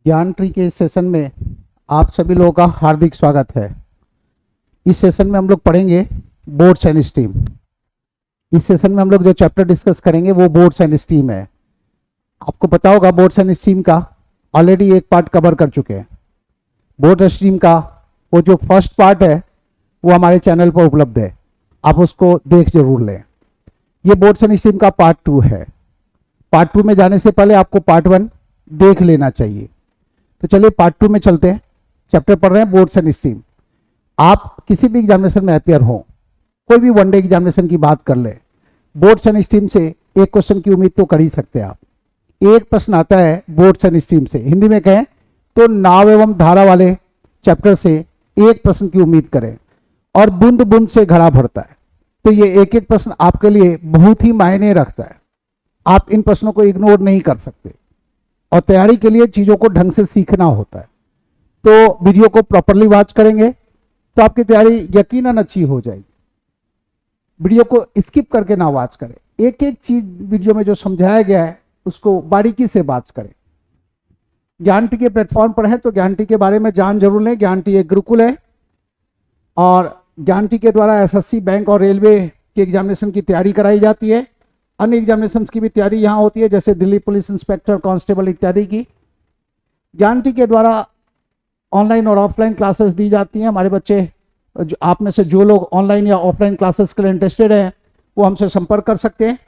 ज्ञान ट्री के इस सेशन में आप सभी लोगों का हार्दिक स्वागत है। इस सेशन में हम लोग पढ़ेंगे बोर्ड्स एंड स्ट्रीम। इस सेशन में हम लोग जो चैप्टर डिस्कस करेंगे वो बोर्ड्स एंड स्ट्रीम है। आपको पता होगा बोर्ड्स एंड स्ट्रीम का ऑलरेडी एक पार्ट कवर कर चुके हैं। बोर्ड एंड स्ट्रीम का वो जो फर्स्ट पार्ट है वो हमारे चैनल पर उपलब्ध है, आप उसको देख जरूर लें। ये बोर्ड्स एंड स्ट्रीम का पार्ट 2 है। पार्ट 2 में जाने से पहले आपको पार्ट 1 देख लेना चाहिए। तो चलिए पार्ट 2 में चलते हैं। चैप्टर पढ़ रहे हैं बोर्ड्स एंड स्ट्रीम। आप किसी भी एग्जामिनेशन में अपियर हो, कोई भी वनडे एग्जामिनेशन की बात कर ले, बोर्ड्स एंड स्ट्रीम से एक क्वेश्चन की उम्मीद तो कर ही सकते हैं आप। एक प्रश्न आता है बोर्ड्स एंड स्ट्रीम से, हिंदी में कहें तो नाव एवं धारा वाले चैप्टर से एक प्रश्न की उम्मीद करें, और बूंद बूंद से घड़ा भरता है। तो ये एक एक प्रश्न आपके लिए बहुत ही मायने रखता है। आप इन प्रश्नों को इग्नोर नहीं कर सकते, और तैयारी के लिए चीजों को ढंग से सीखना होता है। तो वीडियो को प्रॉपरली वॉच करेंगे तो आपकी तैयारी यकीनन अच्छी हो जाएगी। वीडियो को स्किप करके ना वॉच करें, एक एक चीज वीडियो में जो समझाया गया है उसको बारीकी से वॉच करें। ज्ञान टी के प्लेटफॉर्म पर है तो ज्ञान टी के बारे में जान जरूर लें। ज्ञान टी एक गुरुकुल है, और ज्ञान टी के द्वारा एसएससी, बैंक और रेलवे के एग्जामिनेशन की तैयारी कराई जाती है। अन्य एग्जामिनेशन की भी तैयारी यहाँ होती है, जैसे दिल्ली पुलिस इंस्पेक्टर, कांस्टेबल इत्यादि की। ज्ञान टी के द्वारा ऑनलाइन और ऑफलाइन क्लासेस दी जाती हैं। हमारे बच्चे, आप में से जो लोग ऑनलाइन या ऑफलाइन क्लासेस के लिए इंटरेस्टेड हैं वो हमसे संपर्क कर सकते हैं।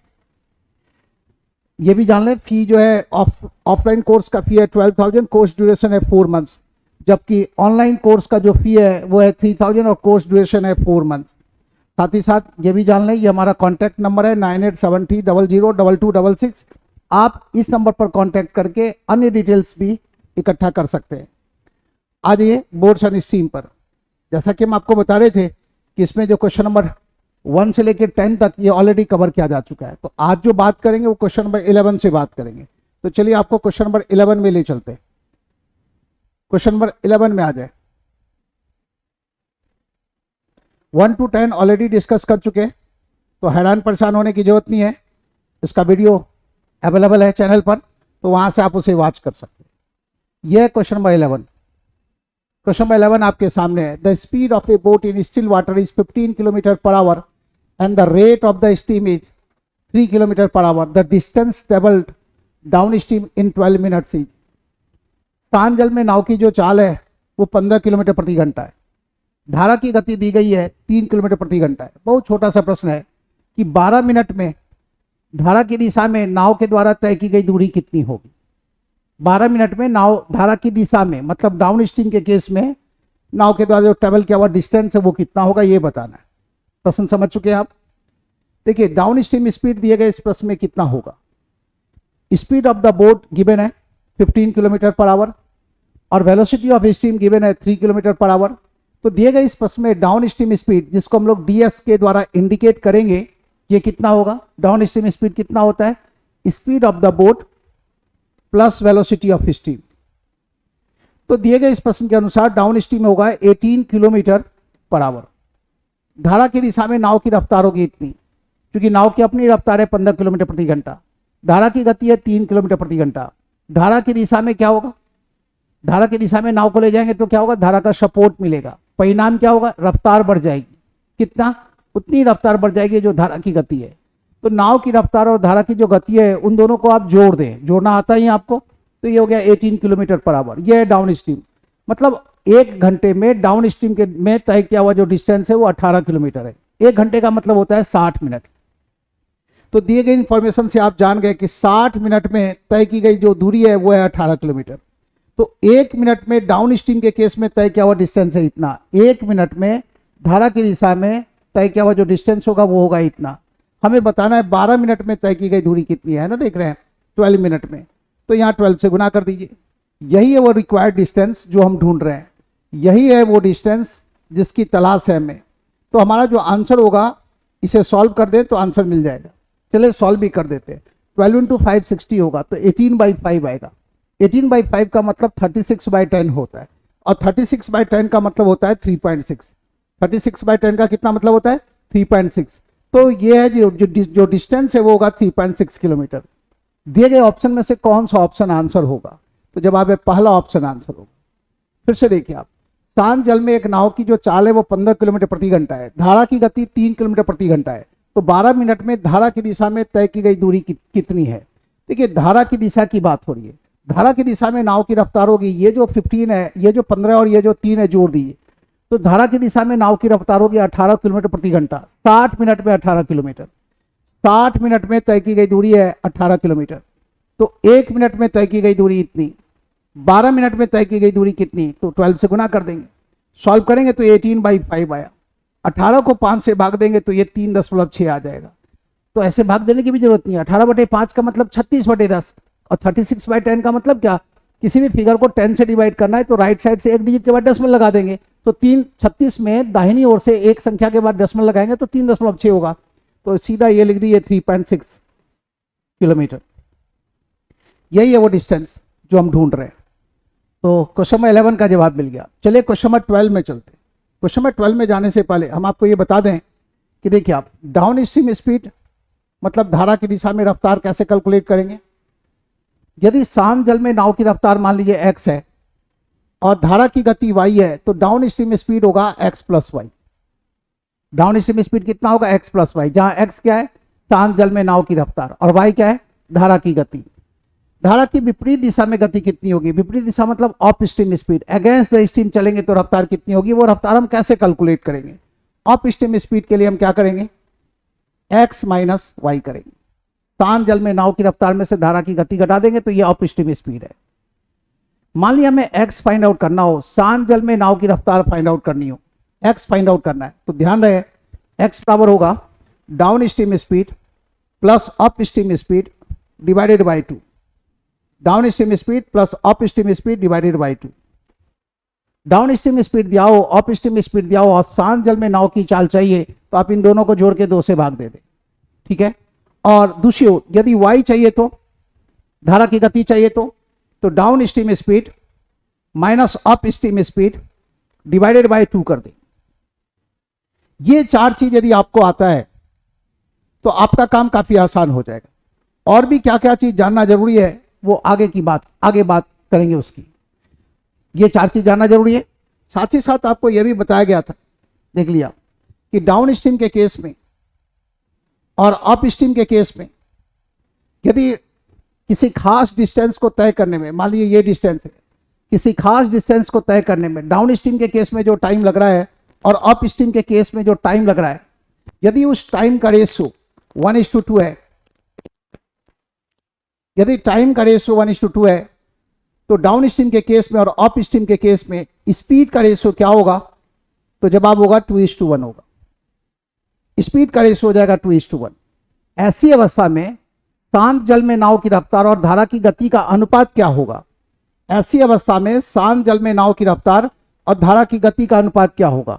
ये भी जान लें, फी जो है ऑफलाइन कोर्स का फी है 12,000, कोर्स ड्यूरेशन है 4 मंथ्स, जबकि ऑनलाइन कोर्स का जो फी है वो है 3,000 और कोर्स ड्यूरेशन है 4 मंथ्स। साथ ही साथ ये भी जान लें, ये हमारा कॉन्टैक्ट नंबर है 9873002266। आप इस नंबर पर कॉन्टैक्ट करके अन्य डिटेल्स भी इकट्ठा कर सकते हैं। आ जाइए बोर्ड्स एंड स्ट्रीम पर। जैसा कि हम आपको बता रहे थे कि इसमें जो क्वेश्चन नंबर 1 से लेकर 10 तक ये ऑलरेडी कवर किया जा चुका है। तो आज जो बात करेंगे वो क्वेश्चन नंबर 11 से बात करेंगे। तो चलिए आपको क्वेश्चन नंबर 11 में ले चलते हैं। क्वेश्चन नंबर 11 में आ जाए। 1 to 10 ऑलरेडी डिस्कस कर चुके हैं, तो हैरान परेशान होने की जरूरत नहीं है। इसका वीडियो अवेलेबल है चैनल पर, तो वहां से आप उसे वॉच कर सकते हैं। यह है क्वेश्चन नंबर 11। क्वेश्चन नंबर 11 आपके सामने है। The speed of A boat in still water is 15 kilometre per our and the rate of the steam is 3 kilometre per our. The distance travelled down stream in 12 minutes is. शांत जल में नाव की जो चाल है वो 15 किलोमीटर प्रति घंटा है। धारा की गति दी गई है 3 किलोमीटर प्रति घंटा है। बहुत छोटा सा प्रश्न है कि 12 मिनट में धारा की दिशा में नाव के द्वारा तय की गई दूरी कितनी होगी। 12 मिनट में नाव धारा की दिशा में, मतलब डाउन स्ट्रीम के केस में नाव के द्वारा जो ट्रेवल किया हुआ डिस्टेंस है वो कितना होगा, ये बताना है। प्रश्न समझ चुके हैं आप। देखिए, डाउन स्ट्रीम स्पीड दिए गए इस प्रश्न में कितना होगा। Speed of the boat given है 15 किलोमीटर पर आवर, और वेलोसिटी ऑफ स्ट्रीम गिवन है 3 किलोमीटर पर आवर। तो दिए गए इस प्रश्न में डाउन स्ट्रीम स्पीड, जिसको हम लोग डीएस के द्वारा इंडिकेट करेंगे, ये कितना होगा। डाउन स्ट्रीम स्पीड कितना होता है, speed of the boat plus velocity of stream. तो दिए गए इस प्रश्न के अनुसार डाउन स्ट्रीम होगा 18 किलोमीटर पर आवर। धारा की दिशा में नाव की रफ्तार होगी इतनी, क्योंकि नाव की अपनी रफ्तार है 15 किलोमीटर प्रति घंटा, धारा की गति है 3 किलोमीटर प्रति घंटा। धारा की दिशा में क्या होगा, धारा की दिशा में नाव को ले जाएंगे तो क्या होगा, धारा का सपोर्ट मिलेगा। परिणाम क्या होगा, रफ्तार बढ़ जाएगी। कितना, उतनी रफ्तार बढ़ जाएगी जो धारा की गति है। तो नाव की रफ्तार और धारा की जो गति है उन दोनों को आप जोड़ दें, जोड़ना आता ही आपको, तो ये हो गया 18 किलोमीटर पर आवर। ये है डाउन स्ट्रीम, मतलब 1 घंटे में डाउन स्ट्रीम के में तय किया हुआ जो डिस्टेंस है वो 18 किलोमीटर है। 1 घंटे का मतलब होता है 60 मिनट। तो दिए गए इंफॉर्मेशन से आप जान गए कि 60 मिनट में तय की गई जो दूरी है वो है 18 किलोमीटर। तो 1 मिनट में डाउन स्ट्रीम के केस में तय किया हुआ डिस्टेंस है इतना। 1 मिनट में धारा की दिशा में तय किया हुआ जो डिस्टेंस होगा वो होगा इतना। हमें बताना है 12 मिनट में तय की गई दूरी कितनी है ना, देख रहे हैं 12 मिनट में, तो यहाँ 12 से गुना कर दीजिए। यही है वो रिक्वायर्ड डिस्टेंस जो हम ढूंढ रहे हैं, यही है वो डिस्टेंस जिसकी तलाश है हमें। तो हमारा जो आंसर होगा, इसे सॉल्व कर दें तो आंसर मिल जाएगा। चलिए सॉल्व भी कर देते हैं। 12 × 5 60 होगा, तो 18/5 आएगा। 18/5 का मतलब 36/10 होता है, और 36/10 का मतलब होता है 3.6। 36/10 का कितना मतलब होता है, 3.6। तो ये है जो डिस्टेंस है वो होगा 3.6 किलोमीटर। दिए गए ऑप्शन में से कौन सा ऑप्शन आंसर होगा। तो जवाब है पहला ऑप्शन आंसर होगा। फिर से देखिए आप, शांत जल में एक नाव की जो चाल है वो 15 किलोमीटर प्रति घंटा है, धारा की गति 3 किलोमीटर प्रति घंटा है, तो 12 मिनट में धारा की दिशा में तय की गई दूरी कितनी है। देखिए धारा की दिशा की बात हो रही है, धारा की दिशा में नाव की रफ्तार होगी, ये जो 15 है, ये जो 15 और ये जो 3 है जोड़ दिए, तो धारा की दिशा में नाव की रफ्तार होगी 18 किलोमीटर प्रति घंटा। 60 मिनट में 18 किलोमीटर, 60 मिनट में तय की गई दूरी है 18 किलोमीटर, तो 1 मिनट में तय की गई दूरी इतनी, 12 मिनट में तय की गई दूरी कितनी, तो 12 से गुना कर देंगे, सॉल्व करेंगे तो 18/5 आया। 18 को 5 से भाग देंगे तो ये 3.6 आ जाएगा। तो ऐसे भाग देने की भी जरूरत नहीं है। 18/5 का मतलब 36/10 और 36/10 का मतलब क्या, किसी भी फिगर को 10 से डिवाइड करना है तो राइट साइड से एक डिजिट के बाद डेसिमल लगा देंगे, तो 36 में दाहिनी ओर से एक संख्या के बाद डेसिमल लगाएंगे तो 3.6 होगा, तो सीधा ये लिख दीजिए 3.6 किलोमीटर। यही है वो डिस्टेंस जो हम ढूंढ रहे हैं। तो क्वेश्चन नंबर 11 का जवाब मिल गया। चलिए क्वेश्चन नंबर 12 में चलते हैं। क्वेश्चन नंबर 12 में जाने से पहले हम आपको ये बता दें कि देखिए आप डाउन स्ट्रीम स्पीड मतलब धारा की दिशा में रफ्तार कैसे कैलकुलेट करेंगे। यदि शांत जल में नाव की रफ्तार मान लीजिए x है और धारा की गति y है, तो डाउन स्ट्रीम स्पीड होगा x plus y. Down stream speed कितना होगा, x प्लस वाई, जहां x क्या है शांत जल में नाव की रफ्तार और y क्या है धारा की गति। धारा की विपरीत दिशा में गति कितनी होगी, विपरीत दिशा मतलब of stream speed, against the stream चलेंगे तो रफ्तार कितनी होगी, वो रफ्तार हम कैसे कैलकुलेट करेंगे। ऑफ स्ट्रीम स्पीड के लिए हम क्या करेंगे, x माइनस वाई करेंगे। शांत जल में नाव की रफ्तार में से धारा की गति घटा देंगे तो ये ऑफ स्ट्रीम स्पीड है। मान लिया हमें x फाइंड आउट करना हो, शांत जल में नाव की रफ्तार फाइंड आउट करनी हो, x फाइंड आउट करना है, तो ध्यान रहे x बराबर होगा down stream speed plus up stream speed divided by 2। Down stream speed plus up stream speed divided by 2। Down stream speed दिया हो, अप स्ट्रीम स्पीड दिया हो और शांत जल में नाव की चाल चाहिए, तो आप इन दोनों को जोड़ के 2 से भाग दे दें, ठीक है। और दूसरी ओर यदि y चाहिए तो, धारा की गति चाहिए तो down stream speed minus up stream speed divided by 2 कर दें। ये 4 चीज यदि आपको आता है तो आपका काम काफी आसान हो जाएगा। और भी क्या क्या चीज जानना जरूरी है वो आगे बात करेंगे उसकी। ये 4 चीज जानना जरूरी है। साथ ही साथ आपको यह भी बताया गया था, देख लिया, कि डाउन स्ट्रीम के केस में और अप स्ट्रीम के केस में यदि किसी खास डिस्टेंस को तय करने में, मान लीजिए ये डिस्टेंस है, किसी खास डिस्टेंस को तय करने में डाउन स्ट्रीम के केस में जो टाइम लग रहा है और अप स्ट्रीम के केस में जो टाइम लग रहा है, यदि उस टाइम का रेशियो 1:2 है, यदि टाइम का रेशियो 1:2 है, तो डाउन स्ट्रीम के केस में और अप स्ट्रीम के केस में स्पीड का रेशियो क्या होगा, तो जवाब होगा 2:1 होगा। स्पीड का रेशियो हो जाएगा 2:1। ऐसी अवस्था में शांत जल में नाव की रफ्तार और धारा की गति का अनुपात क्या होगा। ऐसी अवस्था में शांत जल में नाव की रफ्तार और धारा की गति का अनुपात क्या होगा,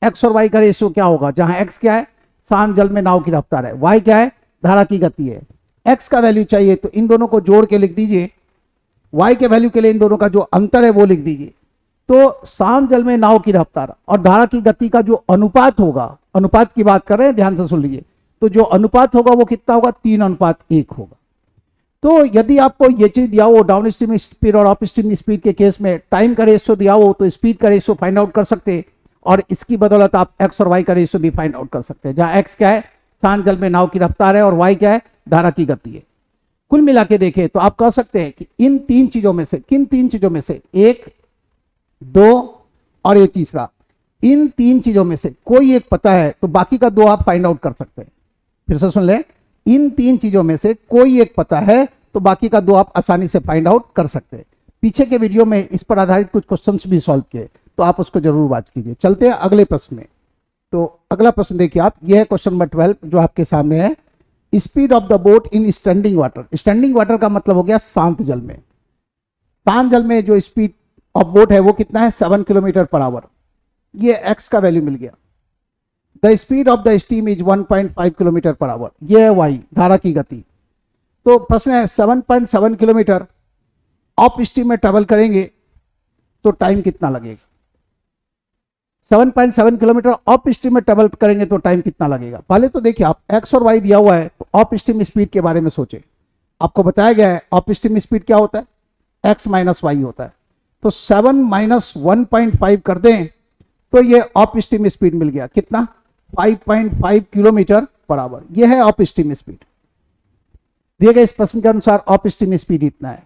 एक्स और वाई का रेशियो क्या होगा, जहां एक्स क्या है शांत जल में नाव की रफ्तार है, वाई क्या है धारा की गति है। एक्स का वैल्यू चाहिए तो इन दोनों को जोड़ के लिख दीजिए, वाई के वैल्यू के लिए इन दोनों का जो अंतर है वो लिख दीजिए। तो शांत जल में नाव की रफ्तार और धारा की गति का जो अनुपात होगा, अनुपात की बात कर रहे हैं, ध्यान से सुन लीजिए, तो जो अनुपात होगा वो कितना होगा, 3:1 होगा। तो यदि आपको ये चीज दिया हो, डाउन स्ट्रीम स्पीड और अप स्ट्रीम स्पीड के केस में टाइम का रेशियो दिया हो, तो स्पीड का रेशियो फाइंड आउट कर सकते हैं और इसकी बदौलत आप एक्स और वाई का रेशियो भी फाइंड आउट कर सकते हैं, जहां एक्स क्या है शांत जल में नाव की रफ्तार है और वाई क्या है धारा की गति है। कुल मिला के देखें तो आप कह सकते हैं कि इन 3 चीजों में से, किन 3 चीजों में से, 1, 2 और ये तीसरा, इन 3 चीजों में से कोई एक पता है तो बाकी का 2 आप फाइंड आउट कर सकते हैं। फिर से सुन लें, इन 3 चीजों में से कोई एक पता है तो बाकी का 2 आप आसानी से फाइंड आउट कर सकते हैं। पीछे के वीडियो में इस पर आधारित कुछ क्वेश्चंस भी सॉल्व किए, तो आप उसको जरूर वॉच कीजिए। चलते हैं अगले प्रश्न में। तो अगला प्रश्न देखिए आप, यह है क्वेश्चन नंबर 12 जो आपके सामने है। Speed of the boat in standing water. Standing water का मतलब हो गया शांत जल में। शांत जल में जो स्पीड ऑफ बोट है वो कितना है, 7 किलोमीटर पर आवर। ये एक्स का वैल्यू मिल गया। The speed of the steam is 1.5 kilometre per hour. ये है वाई धारा की गति। तो प्रश्न है 7.7 किलोमीटर अप स्ट्रीम में ट्रेवल करेंगे तो टाइम कितना लगेगा। 7.7 किलोमीटर अप स्ट्रीम में ट्रेवल करेंगे तो टाइम कितना लगेगा। पहले तो देखिए आप एक्स और वाई दिया हुआ है, तो अप स्ट्रीम स्पीड के बारे में सोचे। आपको बताया गया है अप स्ट्रीम स्पीड क्या होता है, एक्स माइनस वाई होता है। तो 7 माइनस 1.5 कर दें तो ये ऑफ स्टीम स्पीड मिल गया, कितना 5.5 किलोमीटर पर आवर। ये है ऑफ स्टीम स्पीड। दिए गए इस प्रश्न के अनुसार ऑफ स्टीम स्पीड इतना है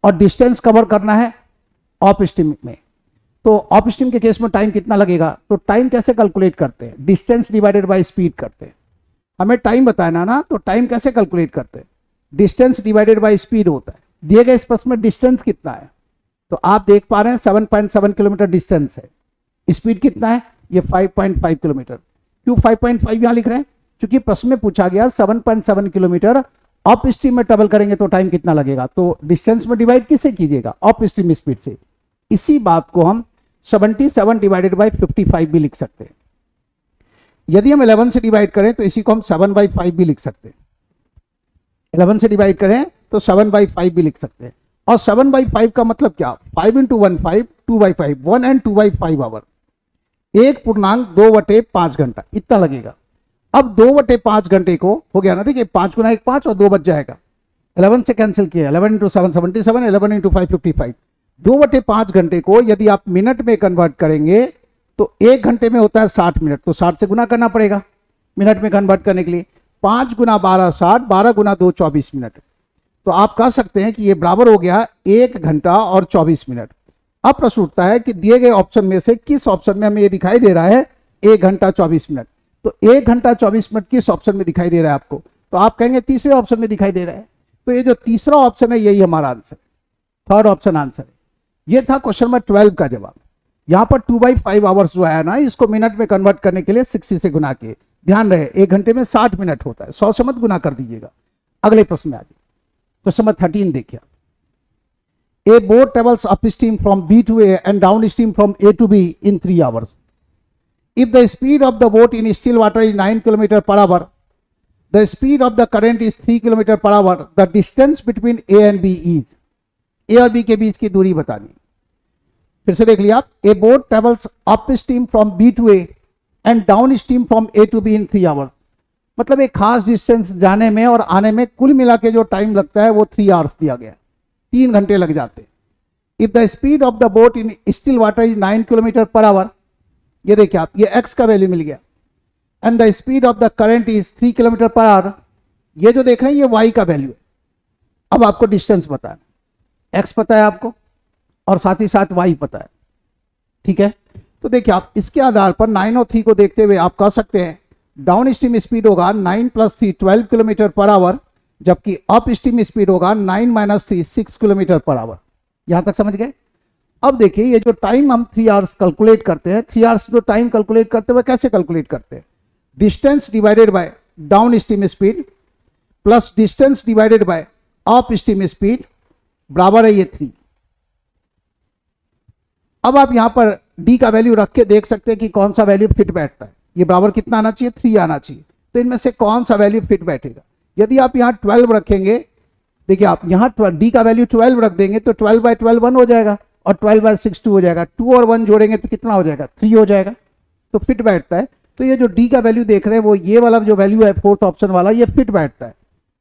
और डिस्टेंस कवर करना है ऑफ स्टीम में। तो ऑफ स्टीम के केस में टाइम कितना लगेगा, तो टाइम कैसे कैलकुलेट करते हैं, डिस्टेंस डिवाइडेड बाय स्पीड करते हैं। हमें टाइम बताना ना, तो टाइम कैसे कैलकुलेट करते हैं, डिस्टेंस डिवाइडेड बाय स्पीड होता है। दिए गए इस प्रश्न में डिस्टेंस कितना है, तो आप देख पा रहे हैं 7.7 किलोमीटर डिस्टेंस है। स्पीड कितना है, ये 5.5 किलोमीटर। क्यों 5.5 यहां लिख रहे हैं, क्योंकि प्रश्न में पूछा गया 7.7 किलोमीटर ऑफ स्ट्रीम में ट्रेवल करेंगे तो टाइम कितना लगेगा, तो डिस्टेंस में डिवाइड किससे कीजिएगा, ऑफ स्ट्रीम स्पीड से। इसी बात को हम 77 डिवाइडेड बाई 55 भी लिख सकते हैं। यदि हम 11 से डिवाइड करें तो इसी को हम 7/5 भी लिख सकते हैं। 11 से डिवाइड करें तो 7/5 भी लिख सकते हैं। और 7/5 का मतलब क्या, 5 इंटू 1 5, 2/5 1 एंड 2/5 आवर, 1.2/5 घंटा इतना लगेगा। अब 2/5 घंटे को हो गया ना, देखिए 5 गुना 1 5 और 2 बच जाएगा। 11 से कैंसिल किया, 11 इंटू 7 77, 11 इंटू 5 55। 2/5 घंटे को यदि आप मिनट में कन्वर्ट करेंगे तो 1 घंटे में होता है 60 मिनट, तो 60 से गुना करना पड़ेगा मिनट में कन्वर्ट करने के लिए। 5 गुना 12 60, 12 गुना 2 24 मिनट। तो आप कह सकते हैं कि ये बराबर हो गया 1 घंटा और 24 मिनट। अब प्रश्न उठता है कि दिए गए ऑप्शन में से किस ऑप्शन में हमें ये दिखाई दे रहा है 1 घंटा 24 मिनट। तो 1 घंटा 24 मिनट किस ऑप्शन में दिखाई दे रहा है आपको, तो आप कहेंगे तीसरे ऑप्शन में दिखाई दे रहा है। तो ये जो तीसरा ऑप्शन है यही हमारा आंसर, थर्ड ऑप्शन आंसर है। ये था क्वेश्चन नंबर 12 का जवाब। यहां पर 2/5 आवर्स जो है ना, इसको मिनट में कन्वर्ट करने के लिए 60 से गुना किए। ध्यान रहे 1 घंटे में 60 मिनट होता है, 100 से मत गुना कर दीजिएगा। अगले प्रश्न में आ जाइए, क्वेश्चन नंबर 13 देखिए। A boat travels upstream from B to A and downstream from A to B in 3 hours. If the speed of the boat in still water is 9 km per hour, the speed of the current is 3 km per hour. The distance between A and B is, A और B के बीच की दूरी बतानी। फिर से देख लिया आप, A boat travels upstream from B to A and downstream from A to B in 3 hours. मतलब एक खास डिस्टेंस जाने में और आने में कुल मिला के जो टाइम लगता है वो 3 आवर्स दिया गया, 3 घंटे लग जाते। If the speed of the boat in still water is 9 kilometre per hour, ये देखिए आप, ये एक्स का वैल्यू मिल गया। And the speed of the current is 3 kilometre per hour, ये जो देख रहे हैं ये वाई का वैल्यू है। अब आपको डिस्टेंस पता है, एक्स पता है आपको और साथ ही साथ वाई पता है, ठीक है। तो देखिए आप इसके आधार पर 9 और 3 को देखते हुए आप कह सकते हैं डाउन स्ट्रीम स्पीड होगा 9 + 3 12 किलोमीटर पर आवर, जबकि अप स्ट्रीम स्पीड होगा 9 - 3 6 किलोमीटर पर आवर। यहां तक समझ गए। अब देखिए ये जो टाइम हम 3 आवर्स कैलकुलेट करते हैं, 3 आवर्स जो टाइम कैलकुलेट करते हुए कैसे कैलकुलेट करते हैं, distance divided by down stream speed plus distance divided by up stream speed बराबर है ये 3। अब आप यहां पर डी का वैल्यू रख के देख सकते हैं कि कौन सा वैल्यू फिट बैठता है। ये बराबर कितना आना चाहिए, 3 आना चाहिए। तो इनमें से कौन सा वैल्यू फिट बैठेगा। यदि आप यहां 12 रखेंगे, देखिए आप यहां डी का वैल्यू 12 रख देंगे तो 12/12 1 हो जाएगा और 12/6 2 हो जाएगा। 2 और 1 जोड़ेंगे तो कितना हो जाएगा, 3 हो जाएगा। तो फिट बैठता है। तो ये जो डी का वैल्यू देख रहे हैं वो ये वाला जो वैल्यू है फोर्थ ऑप्शन वाला, ये फिट बैठता है,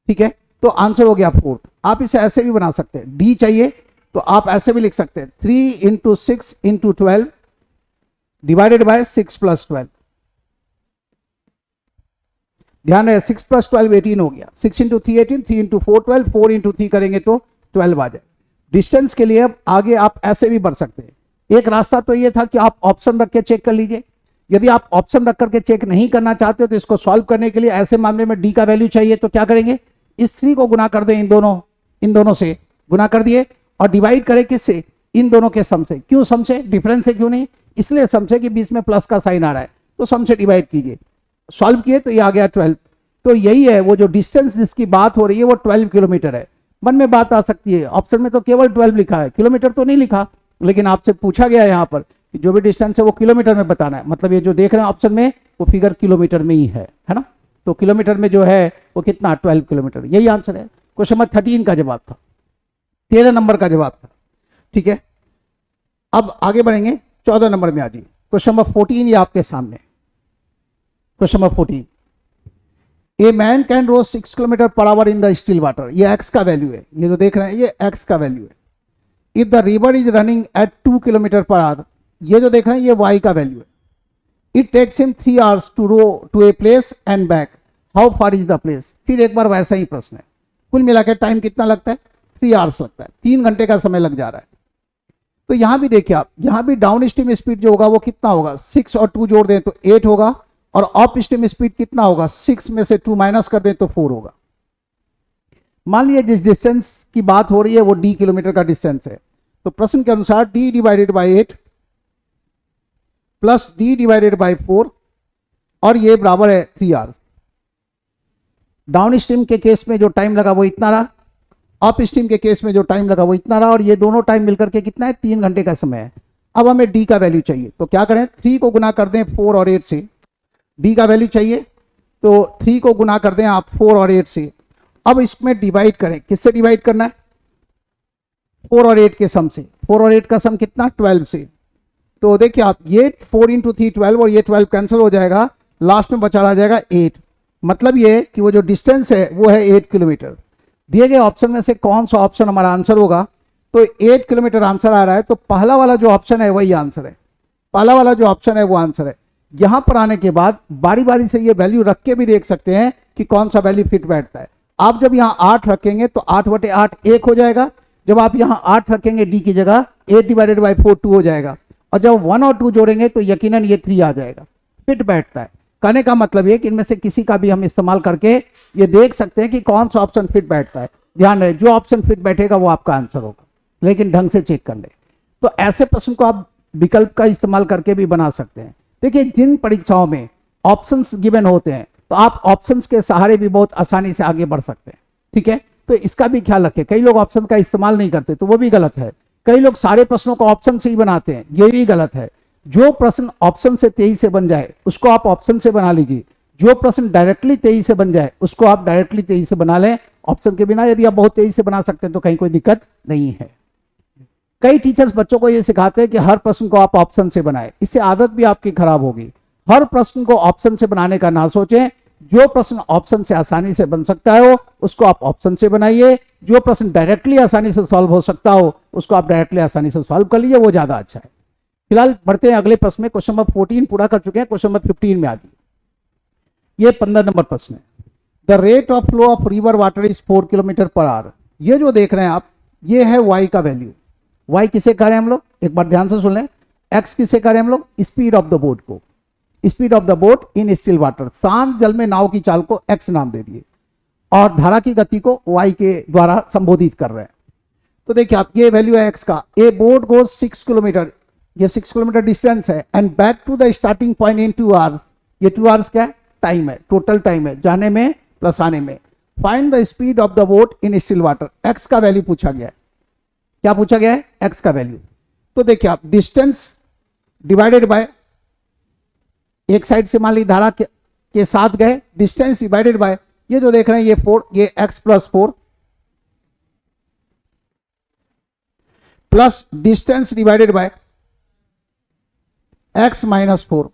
ठीक है। तो आंसर हो गया 4। आप इसे ऐसे भी बना सकते हैं, डी चाहिए तो आप ऐसे भी लिख सकते हैं 3 × 6 × 12 डिवाइडेड बाय 6 + 12। ध्यान है 6 + 12 18 हो गया। 6 × 3 18, 3 × 4 12, 4 × 3 करेंगे तो 12 आ जाए। डिस्टेंस के लिए अब आगे आप ऐसे भी बढ़ सकते हैं। एक रास्ता तो ये था कि आप ऑप्शन रख के चेक कर लीजिए। यदि आप ऑप्शन रख करके चेक नहीं करना चाहते हो तो इसको सॉल्व करने के लिए ऐसे मामले में डी का वैल्यू चाहिए तो क्या करेंगे, इस 3 को गुना कर दें, इन दोनों से गुना कर दिए और डिवाइड करें किससे, इन दोनों के सम से। क्यों सम से, डिफरेंस से क्यों नहीं, इसलिए सम से कि बीच में प्लस का साइन आ रहा है तो सम से डिवाइड कीजिए। सॉल्व किए तो ये आ गया 12। तो यही है वो जो डिस्टेंस जिसकी बात हो रही है वो 12 किलोमीटर है। मन में बात आ सकती है, ऑप्शन में तो केवल 12 लिखा है, किलोमीटर तो नहीं लिखा, लेकिन आपसे पूछा गया है यहाँ पर कि जो भी डिस्टेंस है वो किलोमीटर में बताना है। मतलब ये जो देख रहे हैं ऑप्शन में वो फिगर किलोमीटर में ही है ना। तो किलोमीटर में जो है वो कितना, 12 किलोमीटर। यही आंसर है। क्वेश्चन नंबर 13 का जवाब था, 13 नंबर का जवाब था, ठीक है। अब आगे बढ़ेंगे, 14 नंबर में आ जाइए। क्वेश्चन नंबर 14 ये आपके सामने। Question number 14, a man can row 6 kilometre per hour in the still water. ये एक्स का वैल्यू है, ये जो देख रहे हैं ये एक्स का वैल्यू है। If the river is running at 2 kilometre per hour, ये जो देख रहे हैं ये y का वैल्यू है. It takes him 3 hours to row to a place and back, how far is the place. फिर एक बार वैसा ही प्रश्न है. कुल मिलाकर टाइम कितना लगता है? 3 hours लगता है. 3 घंटे का समय लग जा रहा है. तो यहां भी देखिए आप, यहां भी डाउन स्ट्रीम स्पीड जो होगा वो कितना होगा? 6 और 2 जोड़ दें तो 8 होगा, और अप स्ट्रीम स्पीड कितना होगा? 6 में से 2 माइनस कर दें तो 4 होगा. मान लीजिए जिस डिस्टेंस की बात हो रही है वो d किलोमीटर का डिस्टेंस है, तो प्रश्न के अनुसार d divided by 8 plus d divided by 4, और ये बराबर है 3 hours. डाउन स्ट्रीम के केस में जो टाइम लगा वो इतना रहा, अप स्ट्रीम के केस में जो टाइम लगा वो इतना रहा, और ये दोनों टाइम मिलकर के कितना है? 3 घंटे का समय है. अब हमें d का वैल्यू चाहिए, तो क्या करें? 3 को गुना कर दें 4 और 8 से. d का वैल्यू चाहिए तो 3 को गुना कर दें आप 4 और 8 से. अब इसमें डिवाइड करें, किससे डिवाइड करना है? 4 और 8 के सम से. 4 और 8 का सम कितना? 12 से. तो देखिए आप, ये 4 इंटू 3 12, और ये 12 कैंसिल हो जाएगा, लास्ट में बचा रह जाएगा 8. मतलब ये कि वो जो डिस्टेंस है वो है 8 किलोमीटर. दिए गए ऑप्शन में से कौन सा ऑप्शन हमारा आंसर होगा? तो 8 किलोमीटर आंसर आ रहा है, तो पहला वाला जो ऑप्शन है वही आंसर है. पहला वाला जो ऑप्शन है वो आंसर है. यहां पर आने के बाद बारी बारी से ये वैल्यू रख के भी देख सकते हैं कि कौन सा वैल्यू फिट बैठता है. आप जब यहां 8 रखेंगे तो 8/8 1 हो जाएगा. जब आप यहां 8 रखेंगे d की जगह, 8 डिवाइडेड बाई 4 2 हो जाएगा, और जब 1 और 2 जोड़ेंगे तो यकीनन ये 3 आ जाएगा. फिट बैठता है. कहने का मतलब ये कि इनमें से किसी का भी हम इस्तेमाल करके ये देख सकते हैं कि कौन सा ऑप्शन फिट बैठता है. ध्यान रहे, जो ऑप्शन फिट बैठेगा वो आपका आंसर होगा, लेकिन ढंग से चेक कर ले. तो ऐसे प्रश्न को आप विकल्प का इस्तेमाल करके भी बना सकते हैं. देखिए, जिन परीक्षाओं में ऑप्शंस गिवन होते हैं तो आप ऑप्शंस के सहारे भी बहुत आसानी से आगे बढ़ सकते हैं. ठीक है, तो इसका भी ख्याल रखें. कई लोग ऑप्शन का इस्तेमाल नहीं करते तो वो भी गलत है. कई लोग सारे प्रश्नों को ऑप्शन से ही बनाते हैं, ये भी गलत है. जो प्रश्न ऑप्शन से तेजी से बन जाए उसको आप ऑप्शन से बना लीजिए. जो प्रश्न डायरेक्टली तेजी से बन जाए उसको आप डायरेक्टली तेजी से बना लें. ऑप्शन के बिना यदि आप बहुत तेजी से बना सकते हैं तो कहीं कोई दिक्कत नहीं है. कई टीचर्स बच्चों को यह सिखाते हैं कि हर प्रश्न को आप ऑप्शन से बनाएं. इससे आदत भी आपकी खराब होगी. हर प्रश्न को ऑप्शन से बनाने का ना सोचें. जो प्रश्न ऑप्शन से आसानी से बन सकता है उसको आप ऑप्शन से बनाइए. जो प्रश्न डायरेक्टली आसानी से सॉल्व हो सकता हो उसको आप डायरेक्टली आसानी से सॉल्व कर लीजिए, वो ज्यादा अच्छा है. फिलहाल बढ़ते हैं अगले प्रश्न में. क्वेश्चन नंबर 14 पूरा कर चुके हैं. क्वेश्चन नंबर 15 में आ जाइए. ये 15 नंबर प्रश्न है. The rate of flow of river water is 4 kilometre per hour. ये जो देख रहे हैं आप, ये है y का वैल्यू. y किसे कह रहे हैं हम लोग? एक बार ध्यान से सुन लें. x किसे कह रहे हैं हम लोग? स्पीड ऑफ द बोट को. Speed of the boat in still water. शांत जल में नाव की चाल को x नाम दे दिए, और धारा की गति को y के द्वारा संबोधित कर रहे हैं. तो देखिए आप, ये वैल्यू है x का. ए बोट गोज 6 किलोमीटर, ये 6 किलोमीटर डिस्टेंस है, and back to the starting point in 2 hours. ये 2 hours क्या है? टाइम है, टोटल टाइम है जाने में प्लस आने में. Find the speed of the boat in still water. x का वैल्यू पूछा गया है. क्या पूछा गया है? x का वैल्यू. तो देखिए आप, डिस्टेंस डिवाइडेड बाय, एक साइड से मान ली धारा के साथ गए, डिस्टेंस डिवाइडेड बाय, ये जो देख रहे हैं ये 4, ये x plus 4 plus distance divided by x minus 4,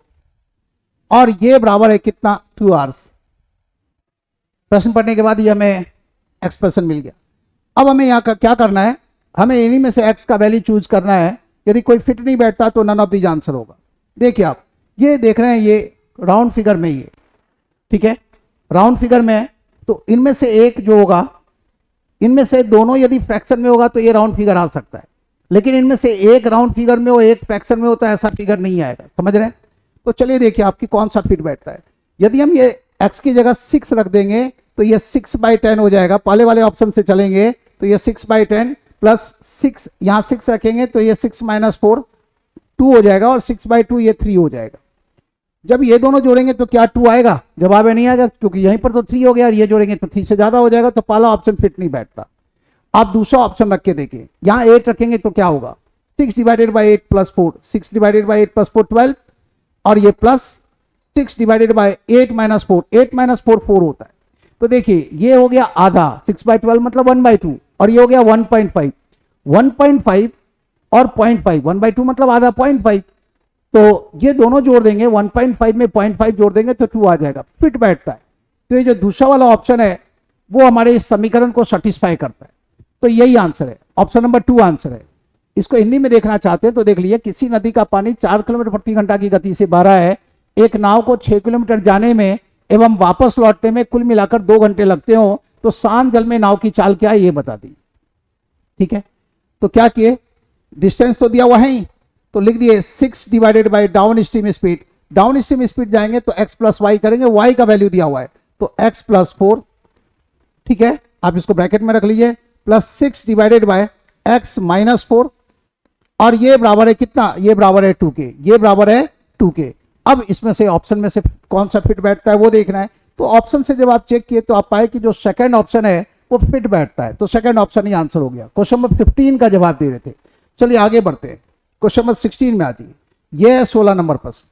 और ये बराबर है कितना? 2 hours. प्रश्न पढ़ने के बाद ये हमें एक्सप्रेशन मिल गया. अब हमें यहां क्या करना है? हमें इन्हीं में से x का वैल्यू चूज करना है. यदि कोई फिट नहीं बैठता तो नन ऑफ दीज आंसर होगा. देखिए आप, ये देख रहे हैं ये राउंड फिगर में, ये ठीक है राउंड फिगर में है. तो इनमें से एक जो होगा, इनमें से दोनों यदि फ्रैक्शन में होगा तो ये राउंड फिगर आ सकता है, लेकिन इनमें से एक राउंड फिगर में हो, एक फ्रैक्शन में हो, तो ऐसा फिगर नहीं आएगा. समझ रहे हैं? तो चलिए देखिए आपकी कौन सा फिट बैठता है. यदि हम ये x की जगह 6 रख देंगे तो ये 6/10 हो जाएगा. पहले वाले ऑप्शन से चलेंगे तो ये 6/10 प्लस 6, यहां 6 रखेंगे तो ये 6 माइनस 4 2 हो जाएगा, और 6/2 ये 3 हो जाएगा. जब ये दोनों जोड़ेंगे तो क्या 2 आएगा? जवाब है नहीं आएगा, क्योंकि यहीं पर तो 3 हो गया, और ये जोड़ेंगे तो 3 से ज्यादा हो जाएगा. तो पहला ऑप्शन फिट नहीं बैठता. आप दूसरा ऑप्शन रख के देखिए. यहां 8 रखेंगे तो क्या होगा? 6 divided by 8 plus 4, 6 divided by 8 plus 4 12, और ये plus 6 divided by 8 minus 4, 8 minus 4 4 होता है. तो देखिए ये हो गया आधा, 6/12 मतलब 1/2, और ये हो गया 1.5. 1.5 और 0.5, 1/2 मतलब आधा, 0.5. तो ये दोनों जोड़ देंगे, 1.5 में 0.5 जोड़ देंगे तो 2 आ जाएगा. फिट बैठता है. तो ये जो दूसरा वाला ऑप्शन है वो हमारे इस समीकरण को सेटिस्फाई करता है. तो यही आंसर है. ऑप्शन नंबर 2 आंसर है. इसको हिंदी में देखना चाहते हैं तो देख लीजिए, किसी नदी का पानी 4 किलोमीटर प्रति घंटा की गति से बह रहा है, एक नाव को 6 किलोमीटर जाने में एवं वापस लौटने में कुल मिलाकर 2 घंटे लगते हो, तो शांत जल में नाव की चाल क्या है ये बता दी। ठीक है, तो क्या किए, डिस्टेंस तो दिया हुआ है ही, तो लिख दिए 6 divided by down stream speed. Down stream speed जाएंगे तो x प्लस वाई करेंगे, y का वैल्यू दिया हुआ है तो x प्लस 4। ठीक है, आप इसको ब्रैकेट में रख लीजिए, plus 6 divided by x minus 4, और ये बराबर है कितना, ये बराबर है 2k, ये बराबर है 2k। अब इसमें से ऑप्शन में से कौन सा फिट बैठता है वो देखना है। तो ऑप्शन से जब आप चेक किए तो आप पाए कि जो सेकंड ऑप्शन है वो फिट बैठता है, तो सेकंड ऑप्शन ही आंसर हो गया। क्वेश्चन नंबर 15 का जवाब दे रहे थे। चलिए आगे बढ़ते हैं, क्वेश्चन नंबर 16 में आ जाइए। ये है 16 नंबर प्रश्न।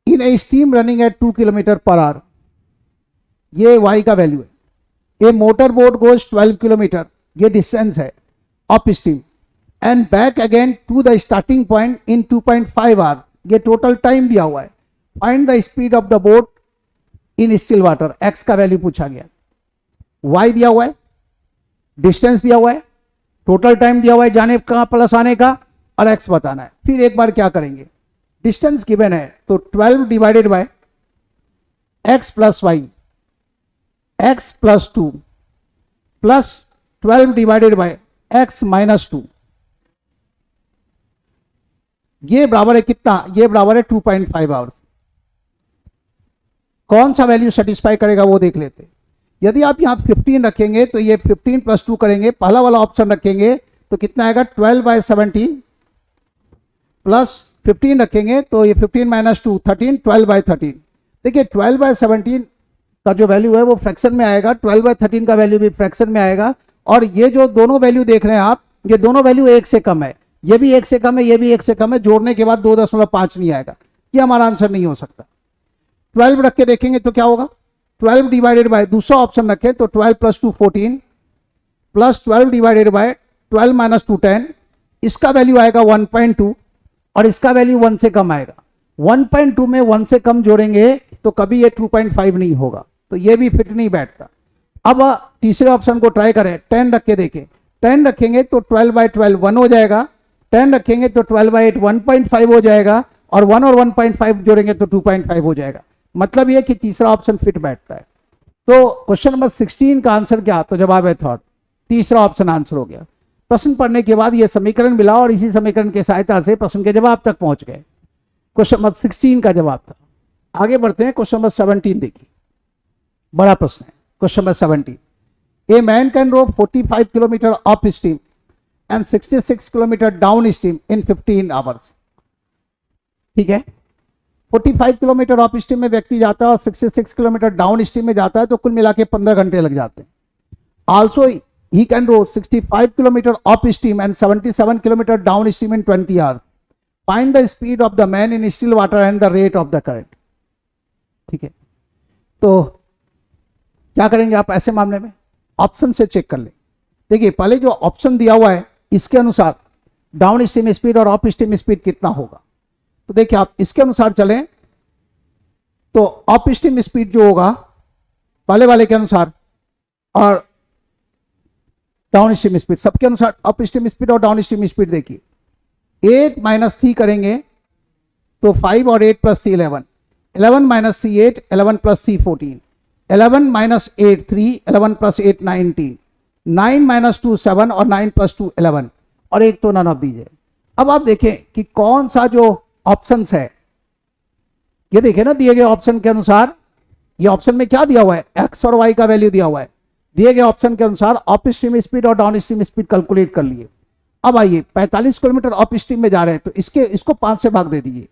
In a steam running at 2 kilometre per hour, ये y का वैल्यू है। A motor boat goes 12 kilometre, ये डिस्टेंस है of steam, and back again to the starting point in 2.5 hour, ये टोटल टाइम दिया हुआ है। Find the speed of the boat in still water, x का value पूछा गया, y दिया हुआ है, डिस्टेंस दिया हुआ है, टोटल टाइम दिया हुआ है जाने का प्लस आने का, और x बताना है। फिर एक बार क्या करेंगे, डिस्टेंस गिवन है तो 12 divided by x plus y, x plus 2 plus 12 divided by x minus 2, ये बराबर है कितना, ये बराबर है 2.5 आवर्स। कौन सा वैल्यू सेटिस्फाई करेगा वो देख लेते हैं। यदि आप यहां 15 रखेंगे तो ये 15 प्लस 2 करेंगे, पहला वाला ऑप्शन रखेंगे तो कितना आएगा 12/17, प्लस 15 रखेंगे तो ये 15 माइनस 2 13, 12/13। देखिए 12/17 का जो वैल्यू है वो फ्रैक्शन में आएगा, 12/13 का वैल्यू भी फ्रैक्शन में आएगा, और ये जो दोनों वैल्यू देख रहे हैं आप, ये दोनों वैल्यू 1 से कम है, ये भी 1 से कम है, ये भी 1 से कम है, जोड़ने के बाद 2.5 नहीं आएगा, ये हमारा आंसर नहीं हो सकता। 12 रख के देखेंगे तो क्या होगा, 12 डिवाइडेड बाय, दूसरा ऑप्शन रखें तो 12 plus 2 14, plus 12 divided bye 12 minus 2 10, इसका वैल्यू आएगा 1.2 और इसका वैल्यू 1 से कम आएगा। 1.2 में 1 से कम जोड़ेंगे तो कभी ये 2.5 नहीं होगा, तो ये भी फिट नहीं बैठता। अब तीसरे ऑप्शन को ट्राई करें, 10 रख के देखें, 10 रखेंगे तो 12/12 1 हो जाएगा, 10 रखेंगे तो 12/8 1.5 हो जाएगा, और 1 और 1.5 जोड़ेंगे तो 2.5 हो जाएगा। मतलब ये कि तीसरा ऑप्शन फिट बैठता है। तो क्वेश्चन नंबर 16 का आंसर क्या, तो जवाब है थर्ड, तीसरा ऑप्शन आंसर हो गया। प्रश्न पढ़ने के बाद ये समीकरण मिला और इसी समीकरण की सहायता से प्रश्न के जवाब तक पहुंच गए। क्वेश्चन नंबर 16 का जवाब था। आगे बढ़ते हैं, क्वेश्चन नंबर 17 देखिए, बड़ा प्रश्न है। Question number 17, a man can row 45 kilometre up stream and 66 kilometre down stream in 15 hours. ठीक है, 45 किलोमीटर अप स्ट्रीम में व्यक्ति जाता है और 66 किलोमीटर डाउन स्ट्रीम में जाता है, तो कुल मिला के 15 घंटे लग जाते हैं। Also he can row 65 kilometer up stream and 77 kilometer down stream in 20 hours. Find the speed of the man in still water and the rate of the current. ठीक है, तो क्या करेंगे आप ऐसे मामले में, ऑप्शन से चेक कर ले। देखिए पहले जो ऑप्शन दिया हुआ है इसके अनुसार डाउन स्ट्रीम स्पीड और अप स्ट्रीम स्पीड कितना होगा, तो देखिए आप इसके अनुसार चलें तो अप स्ट्रीम स्पीड जो होगा पहले वाले के अनुसार और डाउन स्ट्रीम स्पीड सबके अनुसार, अप स्ट्रीम स्पीड और डाउन स्ट्रीम स्पीड देखिए 8 माइनस 3 करेंगे तो 5 और 8 plus 3 11, 11 minus 3 8, 11 plus 3 14, 11 minus 8 3, 11 plus 8 19, 9 minus 2 7 और 9 प्लस 2 11, और एक तो नन ऑफ दीजिए। अब आप देखें कि कौन सा जो ऑप्शंस है, ये देखें ना दिए गए ऑप्शन के अनुसार, ये ऑप्शन में क्या दिया हुआ है, एक्स और वाई का वैल्यू दिया हुआ है, दिए गए ऑप्शन के अनुसार अप स्ट्रीम स्पीड और डाउन स्ट्रीम स्पीड कैलकुलेट कर लिए। अब आइए 45 किलोमीटर अप स्ट्रीम में जा रहे हैं तो इसको 5 से भाग दे दीजिए,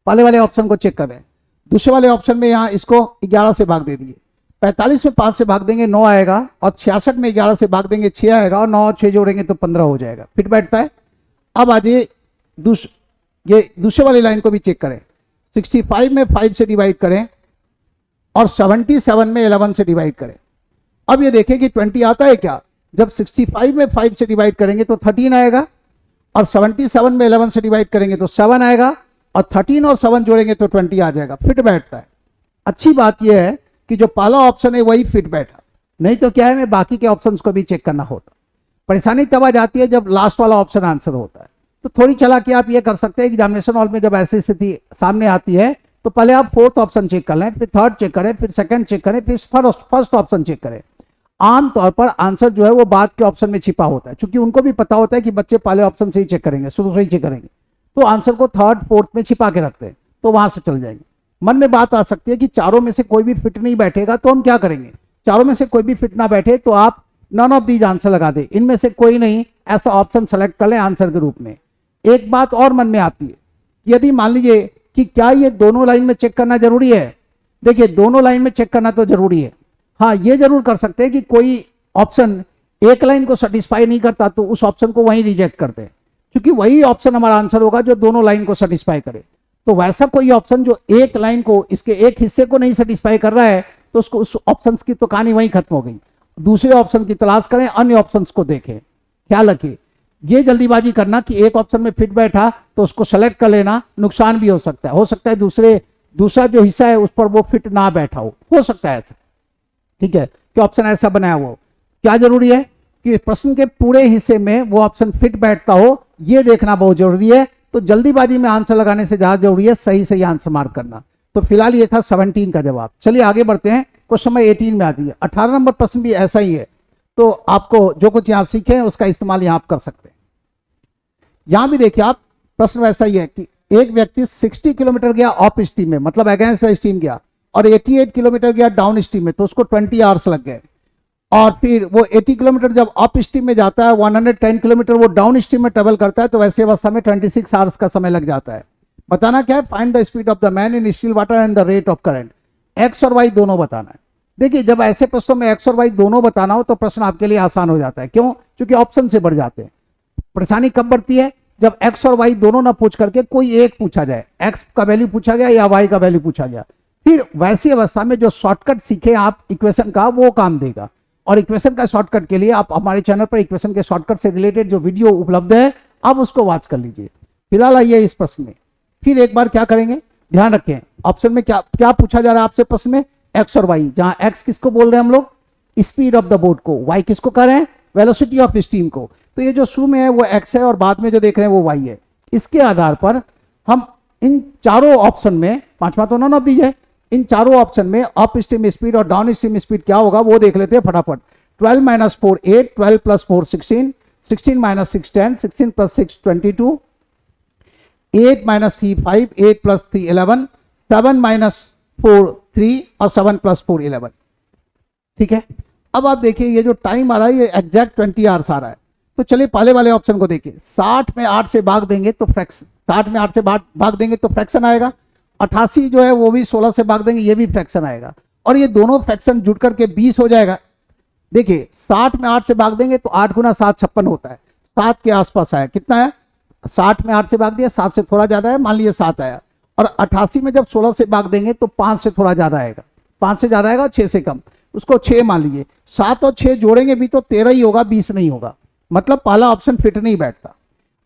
पहले वाले ऑप्शन को चेक कर रहे हैं। दूसरे वाले ऑप्शन में यहां इसको 11 से भाग दे दिए, 45 में 5 से भाग देंगे 9 आएगा, और 66 में 11 से भाग देंगे 6 आएगा, और 9 और 6 जोड़ेंगे तो 15 हो जाएगा, फिट बैठता है। अब आज ये दूसरे वाली लाइन को भी चेक करें, 65 में 5 से डिवाइड करें और 77 में 11 से डिवाइड करें। अब ये देखें कि 20 आता है क्या, जब 65 में 5 से डिवाइड करेंगे तो 13 आएगा, और 77 में 11 से डिवाइड करेंगे तो 7 आएगा, और 13 और 7 जोड़ेंगे तो 20 आ जाएगा, फिट बैठता है। अच्छी बात यह है कि जो पहला ऑप्शन है वही फिट बैठा, नहीं तो क्या है मैं बाकी के ऑप्शंस को भी चेक करना होता। परेशानी तब आ जाती है जब लास्ट वाला ऑप्शन आंसर होता है। तो थोड़ी चालाकी आप ये कर सकते हैं, एग्जामिनेशन हॉल में जब ऐसी स्थिति सामने आती है तो पहले आप फोर्थ ऑप्शन चेक कर लें, फिर थर्ड चेक करें, फिर सेकंड चेक करें, फिर फर्स्ट ऑप्शन चेक करें। आमतौर पर आंसर जो है वो बाद के ऑप्शन में छिपा होता है, क्योंकि उनको भी पता होता है कि बच्चे पहले ऑप्शन से ही चेक करेंगे, शुरू से ही चेक करेंगे, तो आंसर को थर्ड फोर्थ में छिपा के रखते हैं, तो वहां से चल जाएंगे। मन में बात आ सकती है कि चारों में से कोई भी फिट नहीं बैठेगा तो हम क्या करेंगे। चारों में से कोई भी फिट ना बैठे तो आप नन ऑफ दीज आंसर लगा दे, इनमें से कोई नहीं, ऐसा ऑप्शन सेलेक्ट कर लें आंसर के रूप में। एक बात और मन में आती है, यदि मान लीजिए कि क्या ये दोनों लाइन में चेक करना जरूरी है। देखिए दोनों लाइन में चेक करना तो जरूरी है, हाँ ये जरूर कर सकते हैं कि कोई ऑप्शन एक लाइन को सेटिस्फाई नहीं करता तो उस ऑप्शन को वहीं रिजेक्ट करते हैं, क्योंकि वही ऑप्शन हमारा आंसर होगा जो दोनों लाइन को सेटिस्फाई करे। तो वैसा कोई ऑप्शन जो एक लाइन को, इसके एक हिस्से को नहीं सेटिस्फाई कर रहा है, तो उसको उस ऑप्शन की तो कहानी वहीं खत्म हो गई। दूसरे ऑप्शन की तलाश करें, अन्य ऑप्शन को देखें। ख्याल रखिए, ये जल्दीबाजी करना कि एक ऑप्शन में फिट बैठा तो उसको सेलेक्ट कर लेना, नुकसान भी हो सकता है दूसरा जो हिस्सा है उस पर वो फिट ना बैठा हो सकता है ऐसा, ठीक है, कि ऑप्शन ऐसा बनाया हो। क्या जरूरी है कि प्रश्न के पूरे हिस्से में वो ऑप्शन फिट बैठता हो, ये देखना बहुत जरूरी है। तो जल्दीबाजी में आंसर लगाने से ज्यादा जरूरी है सही आंसर मार्क करना। तो फिलहाल ये था 17 का जवाब। चलिए आगे बढ़ते हैं, क्वेश्चन नंबर 18 में आती है। 18 नंबर प्रश्न भी ऐसा ही है, तो आपको जो कुछ यहां सीखे उसका इस्तेमाल यहां आप कर सकते हैं। यहां भी देखिए आप, प्रश्न वैसा ही है कि एक व्यक्ति 60 किलोमीटर गया अप स्ट्रीम में, मतलब अगेंस्ट स्ट्रीम गया, और 88 किलोमीटर गया डाउन स्ट्रीम में, तो उसको 20 आवर्स लग गए। और फिर वो 80 किलोमीटर जब अप स्ट्रीम में जाता है, 110 किलोमीटर वो डाउन स्ट्रीम में ट्रेवल करता है, तो वैसी अवस्था में 26 आवर्स का समय लग जाता है। बताना क्या है, find the speed of the man in still water and the rate of current. X और वाई दोनों बताना है। देखिए जब ऐसे प्रश्नों में एक्स और वाई दोनों बताना हो तो प्रश्न आपके लिए आसान हो जाता है। क्यों? क्योंकि ऑप्शन से बढ़ जाते हैं। परेशानी कब बढ़ती है? जब एक्स और वाई दोनों ना पूछ करके कोई एक पूछा जाए, एक्स का वैल्यू पूछा गया या वाई का वैल्यू पूछा गया, फिर वैसी अवस्था में जो शॉर्टकट सीखे आप इक्वेशन का वो काम देगा। और इक्वेशन का शॉर्टकट के लिए आप हमारे चैनल पर इक्वेशन के शॉर्टकट से रिलेटेड जो वीडियो उपलब्ध है आप उसको वॉच कर लीजिए। फिलहाल आइए इस प्रश्न में, फिर एक बार क्या करेंगे, ध्यान रखें ऑप्शन में क्या क्या पूछा जा रहा है आपसे प्रश्न में, एक्स और वाई। जहां एक्स किसको बोल रहे हैं हम लोग, स्पीड ऑफ द बोट को, वाई किसको कह रहे हैं, वेलोसिटी ऑफ स्टीम को। तो ये जो शुरू में है वो एक्स है और बाद में जो देख रहे हैं वो वाई है। इसके आधार पर हम इन चारों ऑप्शन में, पांचवा तो नॉन ऑफ दीजिए, इन चारों ऑप्शन में अप स्ट्रीम स्पीड और डाउन स्ट्रीम स्पीड क्या होगा वो देख लेते हैं फटाफट। 12 - 4 8, 12 + 4 16, 16 - 6 10, 16 + 6 22, 8 - 3 5, 8 + 3 11, 7 - 4 3 और 7 + 4 11। ठीक है, अब आप देखिए ये जो टाइम आ रहा है ये एग्जैक्ट 20 आवर्स आ रहा है। तो चलिए पहले वाले ऑप्शन को देखिए, 60 में 8 से भाग देंगे तो फ्रैक्शन, 60 में 8 से भाग देंगे तो फ्रैक्शन आएगा। 88 जो है वो भी 16 से भाग देंगे, ये भी फ्रैक्शन आएगा, और ये दोनों फ्रैक्शन जुड़ करके 20 हो जाएगा। देखिए 60 में 8 से भाग देंगे तो 8 × 7 56 होता है, 7 के आसपास आया। कितना है, 60 में 8 से भाग दिया, 7 से थोड़ा ज्यादा है, मान लीजिए 7 आया। और 88 में जब 16 से भाग देंगे तो 5 से थोड़ा ज्यादा आएगा, 5 से ज्यादा आएगा, 6 से कम, उसको 6 मान लीजिए। 7 और 6 जोड़ेंगे भी तो 13 ही होगा, 20 नहीं होगा, मतलब पहला ऑप्शन फिट नहीं बैठता।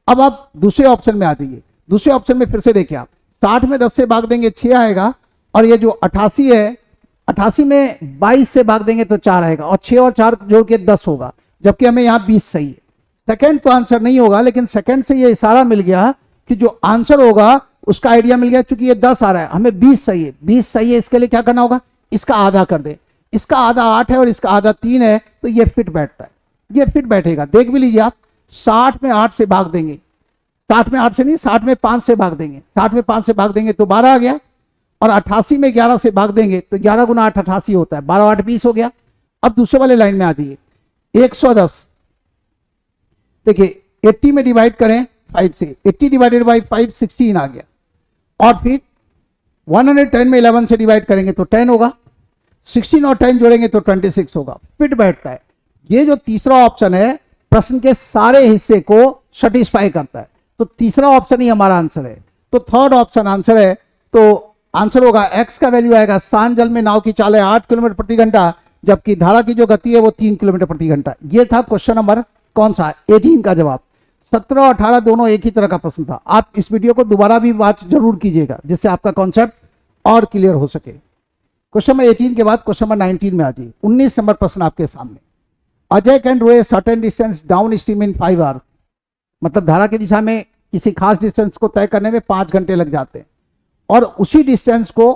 अब आप दूसरे ऑप्शन में आ जाइए। दूसरे ऑप्शन में फिर से देखिए आप, 60 में 10 से भाग देंगे 6 आएगा, और ये जो 88 है, 88 में 22 से भाग देंगे तो 4 आएगा, और 6 और 4 जोड़ के 10 होगा, जबकि हमें यहाँ 20 सही है। सेकंड तो आंसर नहीं होगा, लेकिन सेकंड से ये इशारा मिल गया कि जो आंसर होगा उसका आइडिया मिल गया। चूंकि ये 10 आ रहा है, हमें 20 सही है, 20 सही है, इसके लिए क्या करना होगा, इसका आधा कर दे। इसका आधा 8 है और इसका आधा 3 है, तो ये फिट बैठता है, ये फिट बैठेगा। देख भी लीजिए आप, 60 में 8 से भाग देंगे, 60 में 8 से नहीं, 60 में 5 से भाग देंगे, 60 में 5 से भाग देंगे तो 12 आ गया, और 88 में 11 से भाग देंगे तो 11 × 8 88 होता है, 12 8 20 हो गया। अब दूसरे वाले लाइन में आ जाइए, 110 देखिए 80 में डिवाइड करें 5 से, 80 / 5 16 आ गया, और फिर 110 में 11 से डिवाइड करेंगे तो 10 होगा, 16 और 10 जोड़ेंगे तो 26 होगा, फिट बैठता है। ये जो तीसरा ऑप्शन है प्रश्न के सारे हिस्से को सेटिस्फाई करता है, तो तीसरा ऑप्शन ही हमारा आंसर है। तो थर्ड ऑप्शन आंसर है, तो आंसर होगा एक्स का वैल्यू आएगा, शांत जल में नाव की चाल है 8 किलोमीटर प्रति घंटा, जबकि धारा की जो गति है वो 3 किलोमीटर प्रति घंटा। ये था क्वेश्चन नंबर कौन सा, 18 का जवाब। 17 और 18 दोनों एक ही तरह का प्रश्न था। आप इस वीडियो को दोबारा भी वॉच जरूर कीजिएगा, जिससे आपका कॉन्सेप्ट और क्लियर हो सके। क्वेश्चन नंबर 18 के बाद क्वेश्चन नंबर 19 में आ जाइए। 19 नंबर प्रश्न आपके सामने, Ajay can row a certain distance down stream in 5 hours, मतलब धारा की दिशा में किसी खास डिस्टेंस को तय करने में 5 घंटे लग जाते हैं, और उसी डिस्टेंस को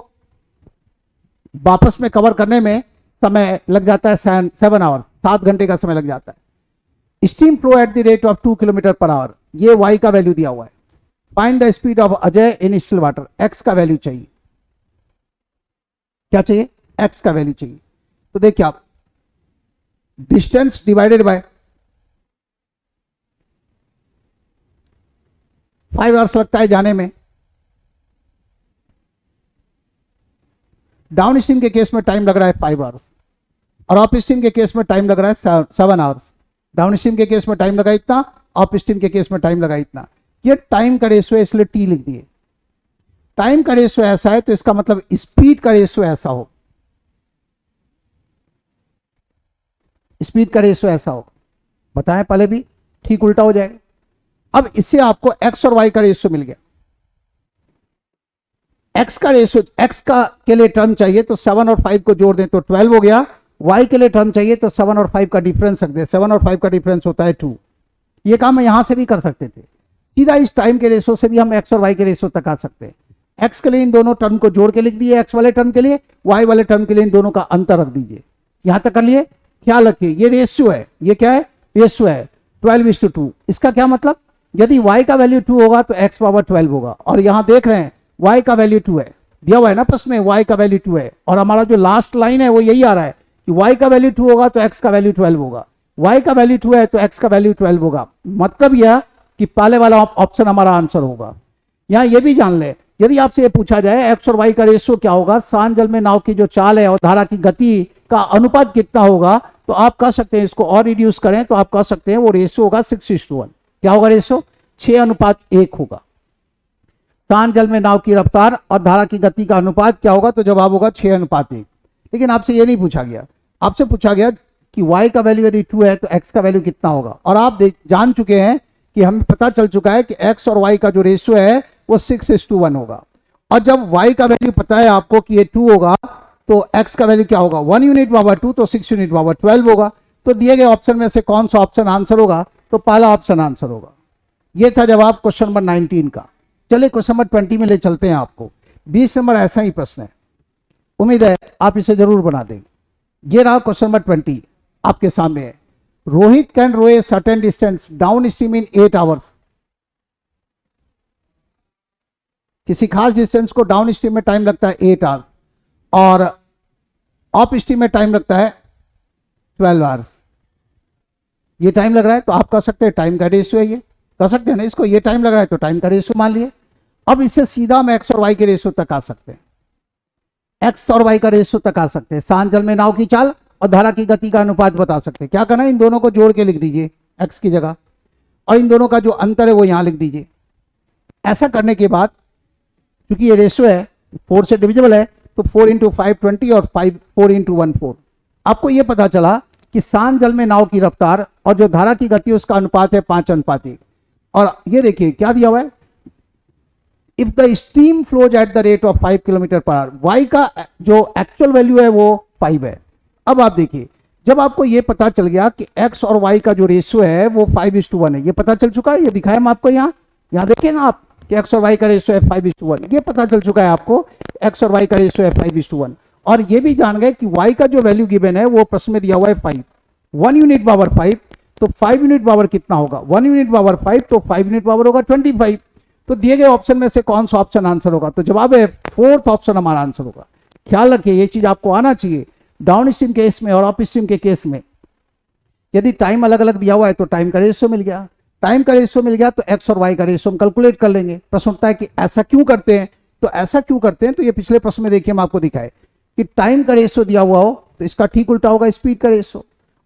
वापस में कवर करने में समय लग जाता है 7 आवर्स, 7 घंटे का समय लग जाता है। Steam flow eight the rate of 2 kilometre per hour, ये वाई का वैल्यू दिया हुआ है। Find the speed of Ajay in still water, x का वैल्यू चाहिए। क्या चाहिए? एक्स का वैल्यू चाहिए। तो देखिए आप, डिस्टेंस डिवाइडेड बाय 5 आवर्स लगता है जाने में, डाउन स्ट्रीम के केस में टाइम लग रहा है 5 आवर्स, और अप स्ट्रीम के केस में टाइम लग रहा है 7 आवर्स। डाउन स्ट्रीम के केस में टाइम लगा इतना, अप स्ट्रीम के केस में टाइम लगा इतना। ये टाइम का रेशियो है, इसलिए टी लिख दिए। टाइम का रेशियो ऐसा है तो इसका मतलब स्पीड का रेशियो ऐसा हो, स्पीड का रेशियो ऐसा हो। बताएं पहले भी, ठीक उल्टा हो जाएगा। अब इससे आपको एक्स और वाई का रेशियो मिल गया। एक्स का रेशियो, एक्स का के लिए टर्म चाहिए तो 7 और 5 को जोड़ दें तो 12 हो गया। वाई के लिए टर्म चाहिए तो 7 और 5 का डिफरेंस रख दें, 7 और 5 का डिफरेंस होता है 2। ये काम हम यहां से भी कर सकते थे, सीधा इस टाइम के रेशियो से भी हम एक्स और वाई के रेशियो तक आ सकते हैं। एक्स के लिए इन दोनों टर्म को जोड़ के लिख दिए, एक्स वाले टर्म के लिए, वाई वाले टर्म के लिए इन दोनों का अंतर रख दीजिए। यहां तक कर लिए। ख्याल रखिए ये रेशियो है, ये क्या है? रेशियो है 12:2। इसका क्या मतलब? यदि y का वैल्यू 2 होगा तो x पावर 12 होगा, और यहां देख रहे हैं y का वैल्यू 2 है, दिया हुआ है ना प्रश्न में, y का वैल्यू 2 है, और हमारा जो लास्ट लाइन है वो यही आ रहा है कि y का वैल्यू 2 होगा तो x का वैल्यू 12 होगा, y का वैल्यू 2 है तो x का वैल्यू 12 होगा। मतलब यह कि पहले वाला ऑप्शन हमारा आंसर होगा। यहां यह भी जान ले, यदि आपसे यह पूछा जाए x और y का रेशियो क्या होगा, शांत जल में नाव की जो चाल है और धारा की गति का अनुपात कितना होगा, तो आप कह सकते हैं इसको और रिड्यूस करें तो आप कह सकते हैं वो रेशियो होगा 6:1। क्या होगा रेशियो? 6:1 होगा। शांत जल में नाव की रफ्तार और धारा की गति का अनुपात क्या होगा, तो जवाब होगा 6:1। लेकिन आपसे ये नहीं पूछा गया, आपसे पूछा गया कि y का वैल्यू यदि 2 है तो x का वैल्यू कितना होगा, और आप जान चुके हैं कि हमें पता चल चुका है कि x और y का जो रेशियो है वो 6:1 होगा। और जब y का वैल्यू पता है आपको कि ये 2 होगा तो x का वैल्यू क्या होगा? 1 यूनिट पावर 2 तो 6 यूनिट पावर 12 होगा। तो दिए गए ऑप्शन में से कौन सा ऑप्शन आंसर होगा? तो पहला ऑप्शन आंसर होगा। ये था जवाब क्वेश्चन नंबर 19 का। चलिए क्वेश्चन नंबर 20 में ले चलते हैं आपको। 20 नंबर ऐसा ही प्रश्न है, उम्मीद है आप इसे जरूर बना देंगे। ये रहा क्वेश्चन नंबर 20 आपके सामने है। Rohit can row a certain distance down stream in 8 hours. किसी खास डिस्टेंस को डाउन स्ट्रीम में टाइम लगता है 8 आवर्स, और अप स्ट्रीम में टाइम लगता है 12 आवर्स। ये टाइम लग रहा है तो आप कह सकते हैं टाइम का रेशियो है, ये कह सकते हैं ना इसको, ये टाइम लग रहा है तो टाइम का रेशियो मान लिए। अब इससे सीधा हम एक्स और वाई के रेशियो तक आ सकते हैं, एक्स और वाई का रेशियो तक आ सकते हैं। शांत जल में नाव की चाल और धारा की गति का अनुपात बता सकते हैं। क्या करना है? इन दोनों को जोड़ के लिख दीजिए एक्स की जगह, और इन दोनों का जो अंतर है वो यहां लिख दीजिए। ऐसा करने के बाद क्योंकि ये रेशियो है 4 से डिविजिबल है, तो 4 × 5 20 और 4 × 1 4। आपको यह पता चला कि शांत जल में नाव की रफ्तार और जो धारा की गति उसका अनुपात है 5:1। और ये देखिए क्या दिया हुआ है, if the steam flows at the rate of 5 kilometre per hour, y का जो एक्चुअल वैल्यू है वो 5 है। अब आप देखिए, जब आपको ये पता चल गया कि एक्स और वाई का जो रेशियो है वो 5:1 है, ये पता चल चुका है, ये दिखाया हम आपको यहाँ देखिए ना आप कि एक्स और वाई का रेशियो है 5:1, ये पता चल चुका है आपको एक्स और वाई का रेशियो है 5:1। और ये भी जान गए कि वाई का जो वैल्यू गिवन है वो प्रश्न में दिया हुआ है 5, 1 यूनिट पावर 5, तो 5 यूनिट पावर कितना होगा? 1 यूनिट पावर 5 तो 5 यूनिट पावर होगा 25। तो दिए गए ऑप्शन में से कौन सा ऑप्शन आंसर होगा? तो जवाब है 4th ऑप्शन हमारा आंसर होगा। ख्याल रखिए ये चीज आपको आना चाहिए। डाउन स्ट्रीम केस में और अप स्ट्रीम के केस में यदि टाइम अलग अलग दिया हुआ है तो टाइम का रेशियो मिल गया, टाइम का रेशियो मिल गया तो एक्स और वाई का रेशियो हम कैलकुलेट कर लेंगे। प्रश्न उठता है कि ऐसा क्यों करते हैं, तो ऐसा क्यों करते हैं, तो ये पिछले प्रश्न में देखिए हम आपको दिखाए कि टाइम का रेशियो दिया हुआ हो तो इसका ठीक उल्टा होगा स्पीड का रेशियो,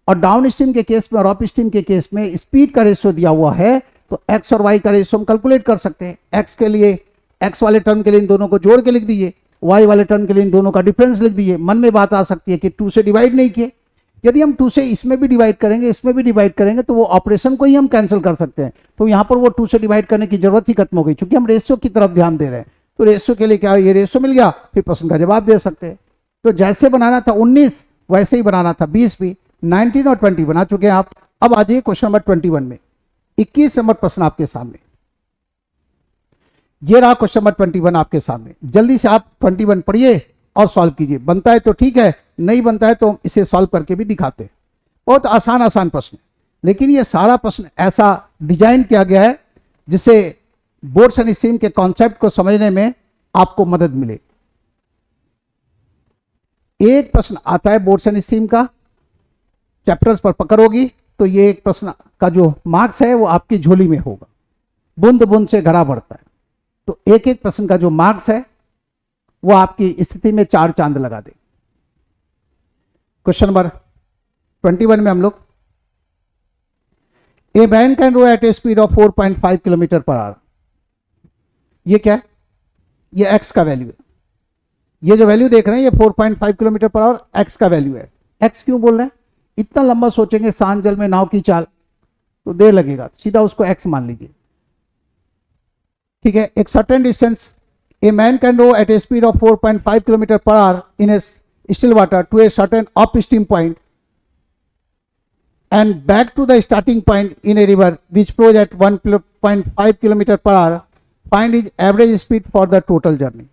और डाउन स्ट्रीम के केस में और अप स्ट्रीम के केस में स्पीड का रेशियो दिया हुआ है तो एक्स और वाई का रेशियो हम कैलकुलेट कर सकते हैं। एक्स के लिए, एक्स वाले टर्म के लिए इन दोनों को जोड़ के लिख दीजिए, वाई वाले टर्म के लिए इन दोनों का डिफरेंस लिख दीजिए। मन में बात आ सकती है कि 2 से डिवाइड नहीं किए, यदि हम 2 से इसमें भी डिवाइड करेंगे इसमें भी डिवाइड करेंगे तो वो ऑपरेशन को ही हम कैंसिल कर सकते हैं, तो यहाँ पर वो 2 से डिवाइड करने की जरूरत ही खत्म हो गई, क्योंकि हम रेशियो की तरफ ध्यान दे रहे हैं। तो रेशियो के लिए क्या ये रेशियो मिल गया, फिर प्रश्न का जवाब दे सकते हैं। तो जैसे बनाना था 19 वैसे ही बनाना था 20 भी, 19 और 20 बना चुके हैं आप। अब आ जाइए क्वेश्चन नंबर 21 में। 21 नंबर प्रश्न आपके सामने, ये रहा क्वेश्चन नंबर 21 आपके सामने। जल्दी से आप 21 पढ़िए और सॉल्व कीजिए। बनता है तो ठीक है, नहीं बनता है तो इसे सॉल्व करके भी दिखाते हैं। बहुत आसान आसान प्रश्न है, लेकिन ये सारा प्रश्न ऐसा डिजाइन किया गया है जिससे बोर्ड्स एंड स्ट्रीम के कॉन्सेप्ट को समझने में आपको मदद मिले। एक प्रश्न आता है बोर्ड्स एंड स्ट्रीम का, चैप्टर्स पर पकड़ होगी तो ये एक प्रश्न का जो मार्क्स है वो आपकी झोली में होगा। बूंद बूंद से घड़ा भरता है, तो एक एक प्रश्न का जो मार्क्स है वो आपकी स्थिति में 4 चांद लगा दे। क्वेश्चन नंबर 21 में हम लोग, a man can row at a speed of 4.5 kilometre per hour. ये क्या है? ये एक्स का वैल्यू है। ये जो वैल्यू देख रहे हैं ये 4.5 किलोमीटर पर आवर एक्स का वैल्यू है। एक्स क्यों बोल रहे हैं? इतना लंबा सोचेंगे शांत जल में नाव की चाल तो देर लगेगा, सीधा उसको एक्स मान लीजिए। ठीक है, एक certain distance a man can row at a speed of 4.5 kilometre per hour in a still water to a certain up stream point and back to the starting point in a river which flows at 1.5 km per hour. Find its average speed for the total journey.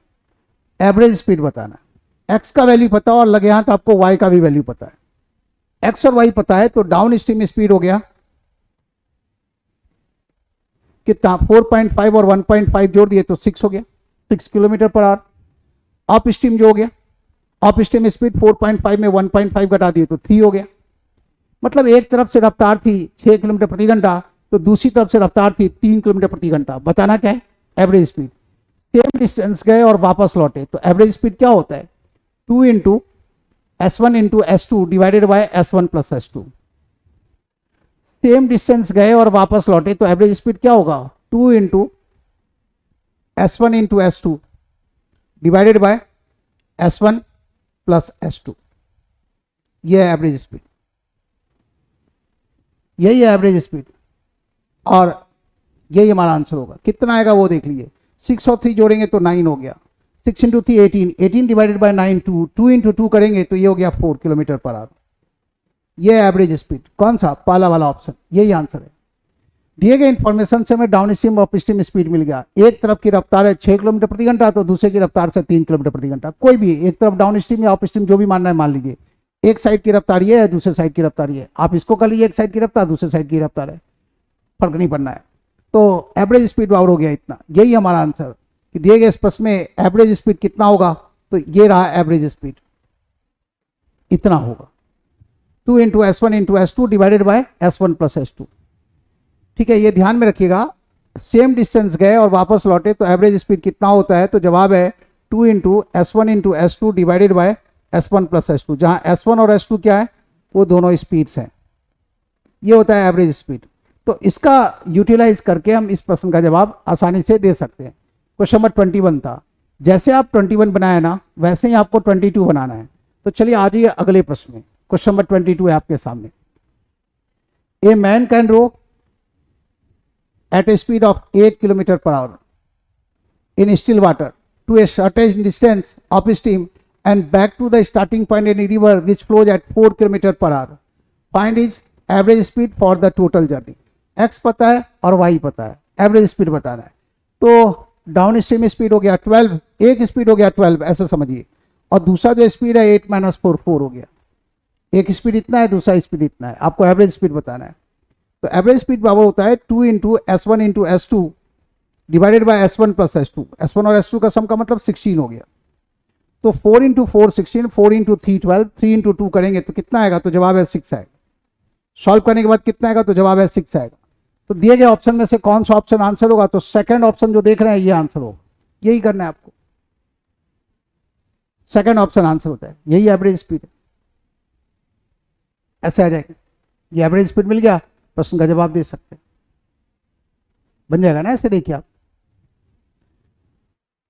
Average speed बताना है। x का value पता और लगे हाथ आपको y का भी वैल्यू पता है। x और y पता है तो डाउन स्ट्रीम स्पीड हो गया कितना? 4.5 और 1.5 जोड़ दिए तो 6 हो गया, 6 kilometre per our. Up stream जो हो गया, अप स्ट्रीम स्पीड 4.5 में 1.5 घटा दिए तो 3 हो गया। मतलब एक तरफ से रफ्तार थी 6 किलोमीटर प्रति घंटा तो दूसरी तरफ से रफ्तार थी 3 किलोमीटर प्रति घंटा। बताना क्या है? Average speed. सेम डिस्टेंस गए और वापस लौटे तो एवरेज स्पीड क्या होता है? 2 into S1 into S2 divided by S1 plus S2। Same distance गए और वापस लौटे तो एवरेज स्पीड क्या होगा? 2 into S1 into S2 divided by S1 plus S2। यह है एवरेज स्पीड, यही है एवरेज स्पीड और यही हमारा आंसर होगा। कितना आएगा वो देख लीजिए। 6 और 3 जोड़ेंगे तो 9 हो गया, 6 इंटू 3 18, 18 डिवाइडेड बाय 9 2, 2 इंटू 2 करेंगे तो ये हो गया 4 किलोमीटर पर आवर। ये एवरेज स्पीड। कौन सा? पहला वाला ऑप्शन, यही आंसर है। दिए गए इंफॉर्मेशन से हमें downstream upstream speed मिल गया। एक तरफ की रफ्तार है 6 किलोमीटर प्रति घंटा तो दूसरे की रफ्तार से 3 किलोमीटर प्रति घंटा। कोई भी एक तरफ डाउन स्ट्रीम या अप स्ट्रीम जो भी मानना है मान लीजिए। एक साइड की रफ्तार ये है, दूसरे साइड की रफ्तार ये है। आप इसको कर लीजिए एक साइड की रफ्तार, दूसरे साइड की रफ्तार है, फर्क नहीं पड़ना है। तो एवरेज स्पीड बाउर हो गया इतना। यही हमारा आंसर कि दिए गए इस प्रश्न में एवरेज स्पीड कितना होगा तो ये रहा एवरेज स्पीड, इतना होगा 2 into S1 into S2 divided by S1 plus S2। ठीक है, ये ध्यान में रखिएगा। सेम डिस्टेंस गए और वापस लौटे तो एवरेज स्पीड कितना होता है? तो जवाब है 2 into S1 into S2 divided by S1 plus S2, जहां S1 और S2 क्या है? वो दोनों स्पीड्स हैं। ये होता है एवरेज स्पीड। तो इसका यूटिलाइज करके हम इस प्रश्न का जवाब आसानी से दे सकते हैं। क्वेश्चन नंबर 21 था। जैसे आप 21 बनाए ना वैसे ही आपको 22 बनाना है। तो चलिए आ जाइए अगले प्रश्न में। क्वेश्चन नंबर 22 है आपके सामने। A man can row at a speed of 8 kilometre per hour in still water to a certain distance of steam and back to the starting point in a river which flows at 4 km per hour. Find its average speed for the total journey. X पता है और Y पता है, average speed बताना है। तो down stream speed हो गया 12, एक स्पीड हो गया 12 ऐसा समझिए, और दूसरा जो स्पीड है 8 - 4 4 हो गया। एक स्पीड इतना है, दूसरा स्पीड इतना है। आपको एवरेज स्पीड बताना है। तो एवरेज स्पीड बराबर होता है 2 into S1 into S2 divided by S1 plus S2। S1 और S2 का सम का मतलब 16 हो गया। तो 4 इंटू 4 16, 4 इंटू 3 12, 3 इंटू 2 करेंगे तो कितना आएगा? तो जवाब है 6 आएगा। सॉल्व करने के बाद कितना आएगा? तो जवाब है 6 आएगा। तो दिए गए ऑप्शन में से कौन सा ऑप्शन आंसर होगा? तो सेकंड ऑप्शन जो देख रहे हैं ये आंसर होगा। यही करना है आपको, सेकंड ऑप्शन आंसर होता है। यही एवरेज स्पीड है। ऐसे आ जाएगा, ये एवरेज स्पीड मिल गया, प्रश्न का जवाब दे सकते हैं, बन जाएगा ना। ऐसे देखिए आप,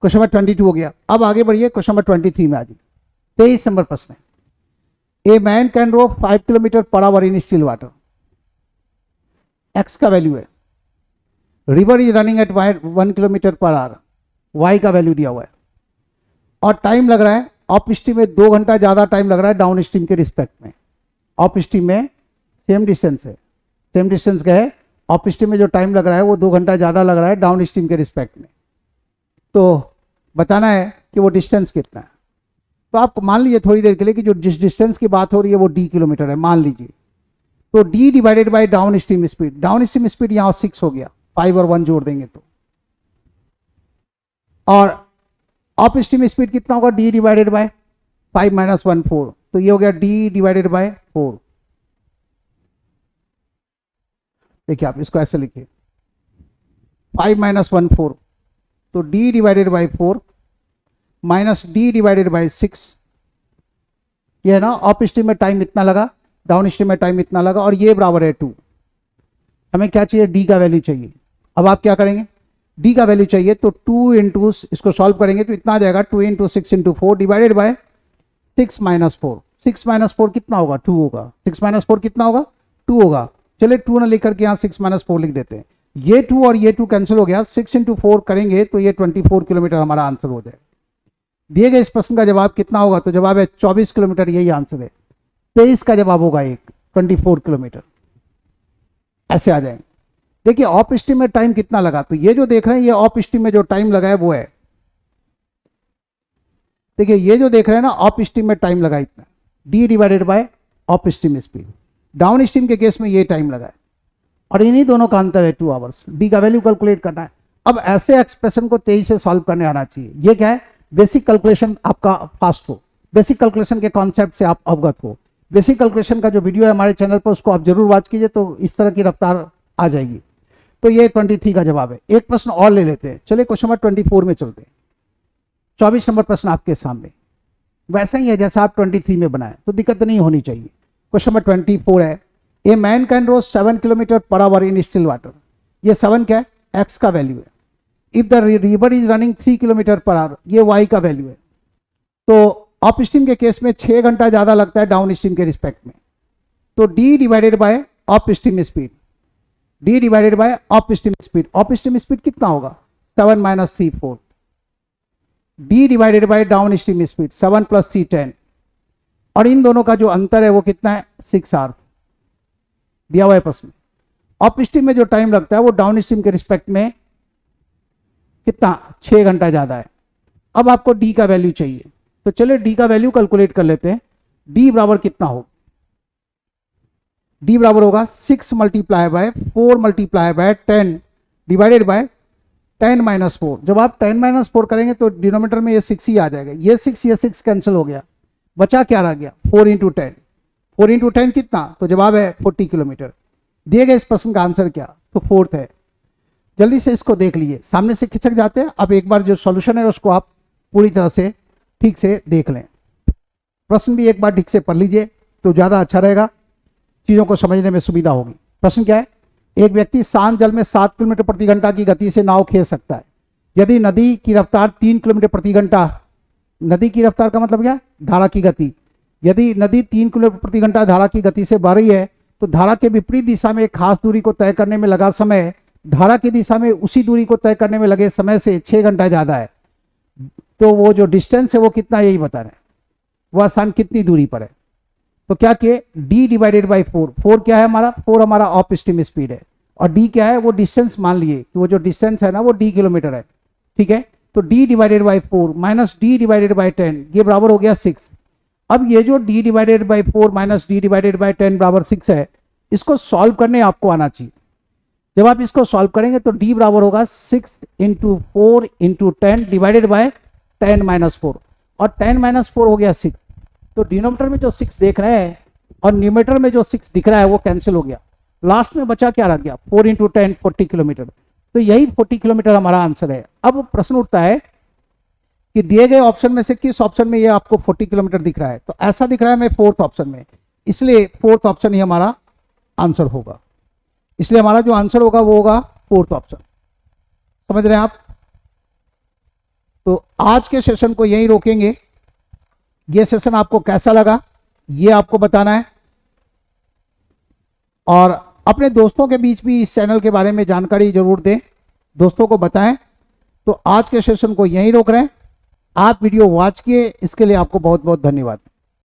क्वेश्चन नंबर 22 हो गया। अब आगे बढ़िए क्वेश्चन नंबर 23 में आ जाइए। 23 नंबर प्रश्न है। A man can row 5 kilometre per hour in still water. X का वैल्यू है। River is running at 1 kilometre per hour, y का वैल्यू दिया हुआ है, और टाइम लग रहा है अप स्ट्रीम में 2 घंटा ज्यादा टाइम लग रहा है डाउन स्ट्रीम के रिस्पेक्ट में। अप स्ट्रीम में सेम डिस्टेंस है, सेम डिस्टेंस का है, अप स्ट्रीम में जो टाइम लग रहा है वो 2 घंटा ज़्यादा लग रहा है डाउन स्ट्रीम के रिस्पेक्ट में। तो बताना है कि वो डिस्टेंस कितना है। तो आप मान लीजिए थोड़ी देर के लिए कि जो जिस डिस्टेंस की बात हो रही है वो d किलोमीटर है मान लीजिए, तो d divided by down stream speed, down stream speed यहाँ 6 हो गया, 5 और 1 जोड़ देंगे तो, और अप स्ट्रीम स्पीड कितना होगा, d डिवाइडेड बाय 5 माइनस 1 4, तो ये हो गया d डिवाइडेड बाय 4। देखिए आप इसको ऐसे लिखिए 5 माइनस 1 4, तो d divided by 4 minus d divided by 6, ये है ना, अप स्ट्रीम में टाइम इतना लगा, डाउन स्ट्रीम में टाइम इतना लगा, और ये बराबर है 2। हमें क्या चाहिए, d का वैल्यू चाहिए। अब आप क्या करेंगे, d का वैल्यू चाहिए तो 2 इंटू, इसको सॉल्व करेंगे तो इतना आ जाएगा 2 into 6 into 4 divided by 6 minus 4। 6 minus 4 कितना होगा, 2 होगा। 6 माइनस 4 कितना होगा, 2 होगा। चलिए 2 ना लेकर के यहाँ 6 माइनस 4 लिख देते हैं, ये 2 और ये 2 कैंसिल हो गया, 6 इंटू 4 करेंगे तो ये 24 किलोमीटर हमारा आंसर हो जाएगा। दिए गए इस प्रश्न का जवाब कितना होगा, तो जवाब है 24 किलोमीटर, यही आंसर है। 23 का जवाब होगा 24 किलोमीटर, ऐसे आ जाएंगे। देखिए ऑफ स्ट्रीम में टाइम कितना लगा, तो ये जो देख रहे हैं ये ऑफ स्ट्रीम में जो टाइम लगा है वो है, देखिए ये जो देख रहे हैं ना ऑफ स्ट्रीम में टाइम लगा इतना, d divided by of stream speed. Down stream के केस में ये टाइम लगा है, और इन्हीं दोनों का अंतर है 2 आवर्स। d का वैल्यू कैलकुलेट करना है। अब ऐसे एक्सप्रेशन को तेजी से सॉल्व करने आना चाहिए। ये क्या है, बेसिक कैलकुलेशन आपका फास्ट हो, बेसिक कैलकुलेशन के कॉन्सेप्ट से आप अवगत हो। बेसिक कैलकुलेशन का जो वीडियो है हमारे चैनल पर उसको आप जरूर वॉच कीजिए, तो इस तरह की रफ्तार आ जाएगी। तो ये 23 का जवाब है। एक प्रश्न और ले लेते हैं, चलिए क्वेश्चन नंबर 24 में चलते हैं। 24 नंबर प्रश्न आपके सामने वैसा ही है जैसा आप 23 में बनाए, तो दिक्कत नहीं होनी चाहिए। क्वेश्चन नंबर 24 है, a man can row 7 kilometre per hour in still water. ये 7 क्या है, एक्स का वैल्यू है। If the river is running 3 kilometre per hour, ये वाई का वैल्यू है। तो अप स्ट्रीम के केस में 6 घंटा ज्यादा लगता है डाउन स्ट्रीम के रिस्पेक्ट में, तो d divided by up stream speed, d divided by up stream speed. Up stream speed कितना होगा, 7 minus 3 4, d divided by down stream speed 7 plus 3 10, और इन दोनों का जो अंतर है वो कितना है, 6 आवर्स दिया हुआ है प्रश्न। अप स्ट्रीम में जो टाइम लगता है वो डाउन स्ट्रीम के रिस्पेक्ट में कितना, 6 घंटा ज्यादा है। अब आपको d का वैल्यू चाहिए, तो चलिए d का वैल्यू कैलकुलेट कर लेते हैं। d बराबर कितना हो, d बराबर होगा 6 multiply by 4 multiply by 10 divided by 10 minus 4। जब आप 10 माइनस 4 करेंगे तो डिनोमिनेटर में ये 6 ही आ जाएगा, ये 6 कैंसिल हो गया, बचा क्या रह गया, 4 इंटू 10। 4 इंटू 10 कितना, तो जवाब है 40 किलोमीटर। दिए गए इस प्रश्न का आंसर क्या, तो 4th है। जल्दी से इसको देख लीजिए, सामने से खिसक जाते हैं। अब एक बार जो सॉल्यूशन है उसको आप पूरी तरह से ठीक से देख लें, प्रश्न भी एक बार ठीक से पढ़ लीजिए तो ज़्यादा अच्छा रहेगा, चीज़ों को समझने में सुविधा होगी। प्रश्न क्या है, एक व्यक्ति शांत जल में 7 किलोमीटर प्रति घंटा की गति से नाव खींच सकता है यदि नदी की रफ्तार 3 किलोमीटर प्रति घंटा, नदी की रफ्तार का मतलब क्या, धारा की गति, यदि नदी 3 किलोमीटर प्रति घंटा धारा की गति से बह रही है तो धारा के विपरीत दिशा में एक खास दूरी को तय करने में लगा समय धारा की दिशा में उसी दूरी को तय करने में लगे समय से 6 घंटा ज्यादा है। तो वो जो डिस्टेंस है वो कितना, यही बता रहे हैं, वह स्थान कितनी दूरी पर है। तो क्या किए, d डिवाइडेड बाई 4, 4 क्या है हमारा, 4 हमारा ऑफ स्ट्रीम स्पीड है, और d क्या है, वो डिस्टेंस मान लिए कि वो जो डिस्टेंस है ना वो d किलोमीटर है, ठीक है। तो d divided by 4 minus d divided by 10, ये बराबर हो गया 6। अब ये जो d divided by 4 minus d divided by 10 बराबर 6 है, इसको सॉल्व करने आपको आना चाहिए। जब आप इसको सॉल्व करेंगे तो d बराबर होगा 6 into 4 into 10 divided by 10 minus 4, और 10 माइनस 4 हो गया 6। तो डिनोमिनेटर में जो 6 देख रहे हैं और न्यूमरेटर में जो 6 दिख रहा है वो कैंसिल हो गया, लास्ट में बचा क्या रह गया, 4 इंटू 10 40 किलोमीटर। तो यही 40 किलोमीटर हमारा आंसर है। अब प्रश्न उठता है कि दिए गए ऑप्शन में से किस ऑप्शन में ये आपको 40 किलोमीटर दिख रहा है, तो ऐसा दिख रहा है मैं 4th ऑप्शन में, इसलिए 4th ऑप्शन ही हमारा आंसर होगा। इसलिए हमारा जो आंसर होगा वो होगा 4th ऑप्शन। समझ रहे हैं आप। तो आज के सेशन को यहीं रोकेंगे। ये सेशन आपको कैसा लगा ये आपको बताना है, और अपने दोस्तों के बीच भी इस चैनल के बारे में जानकारी जरूर दें, दोस्तों को बताएं। तो आज के सेशन को यहीं रोक रहे हैं। आप वीडियो वॉच किए, इसके लिए आपको बहुत बहुत धन्यवाद।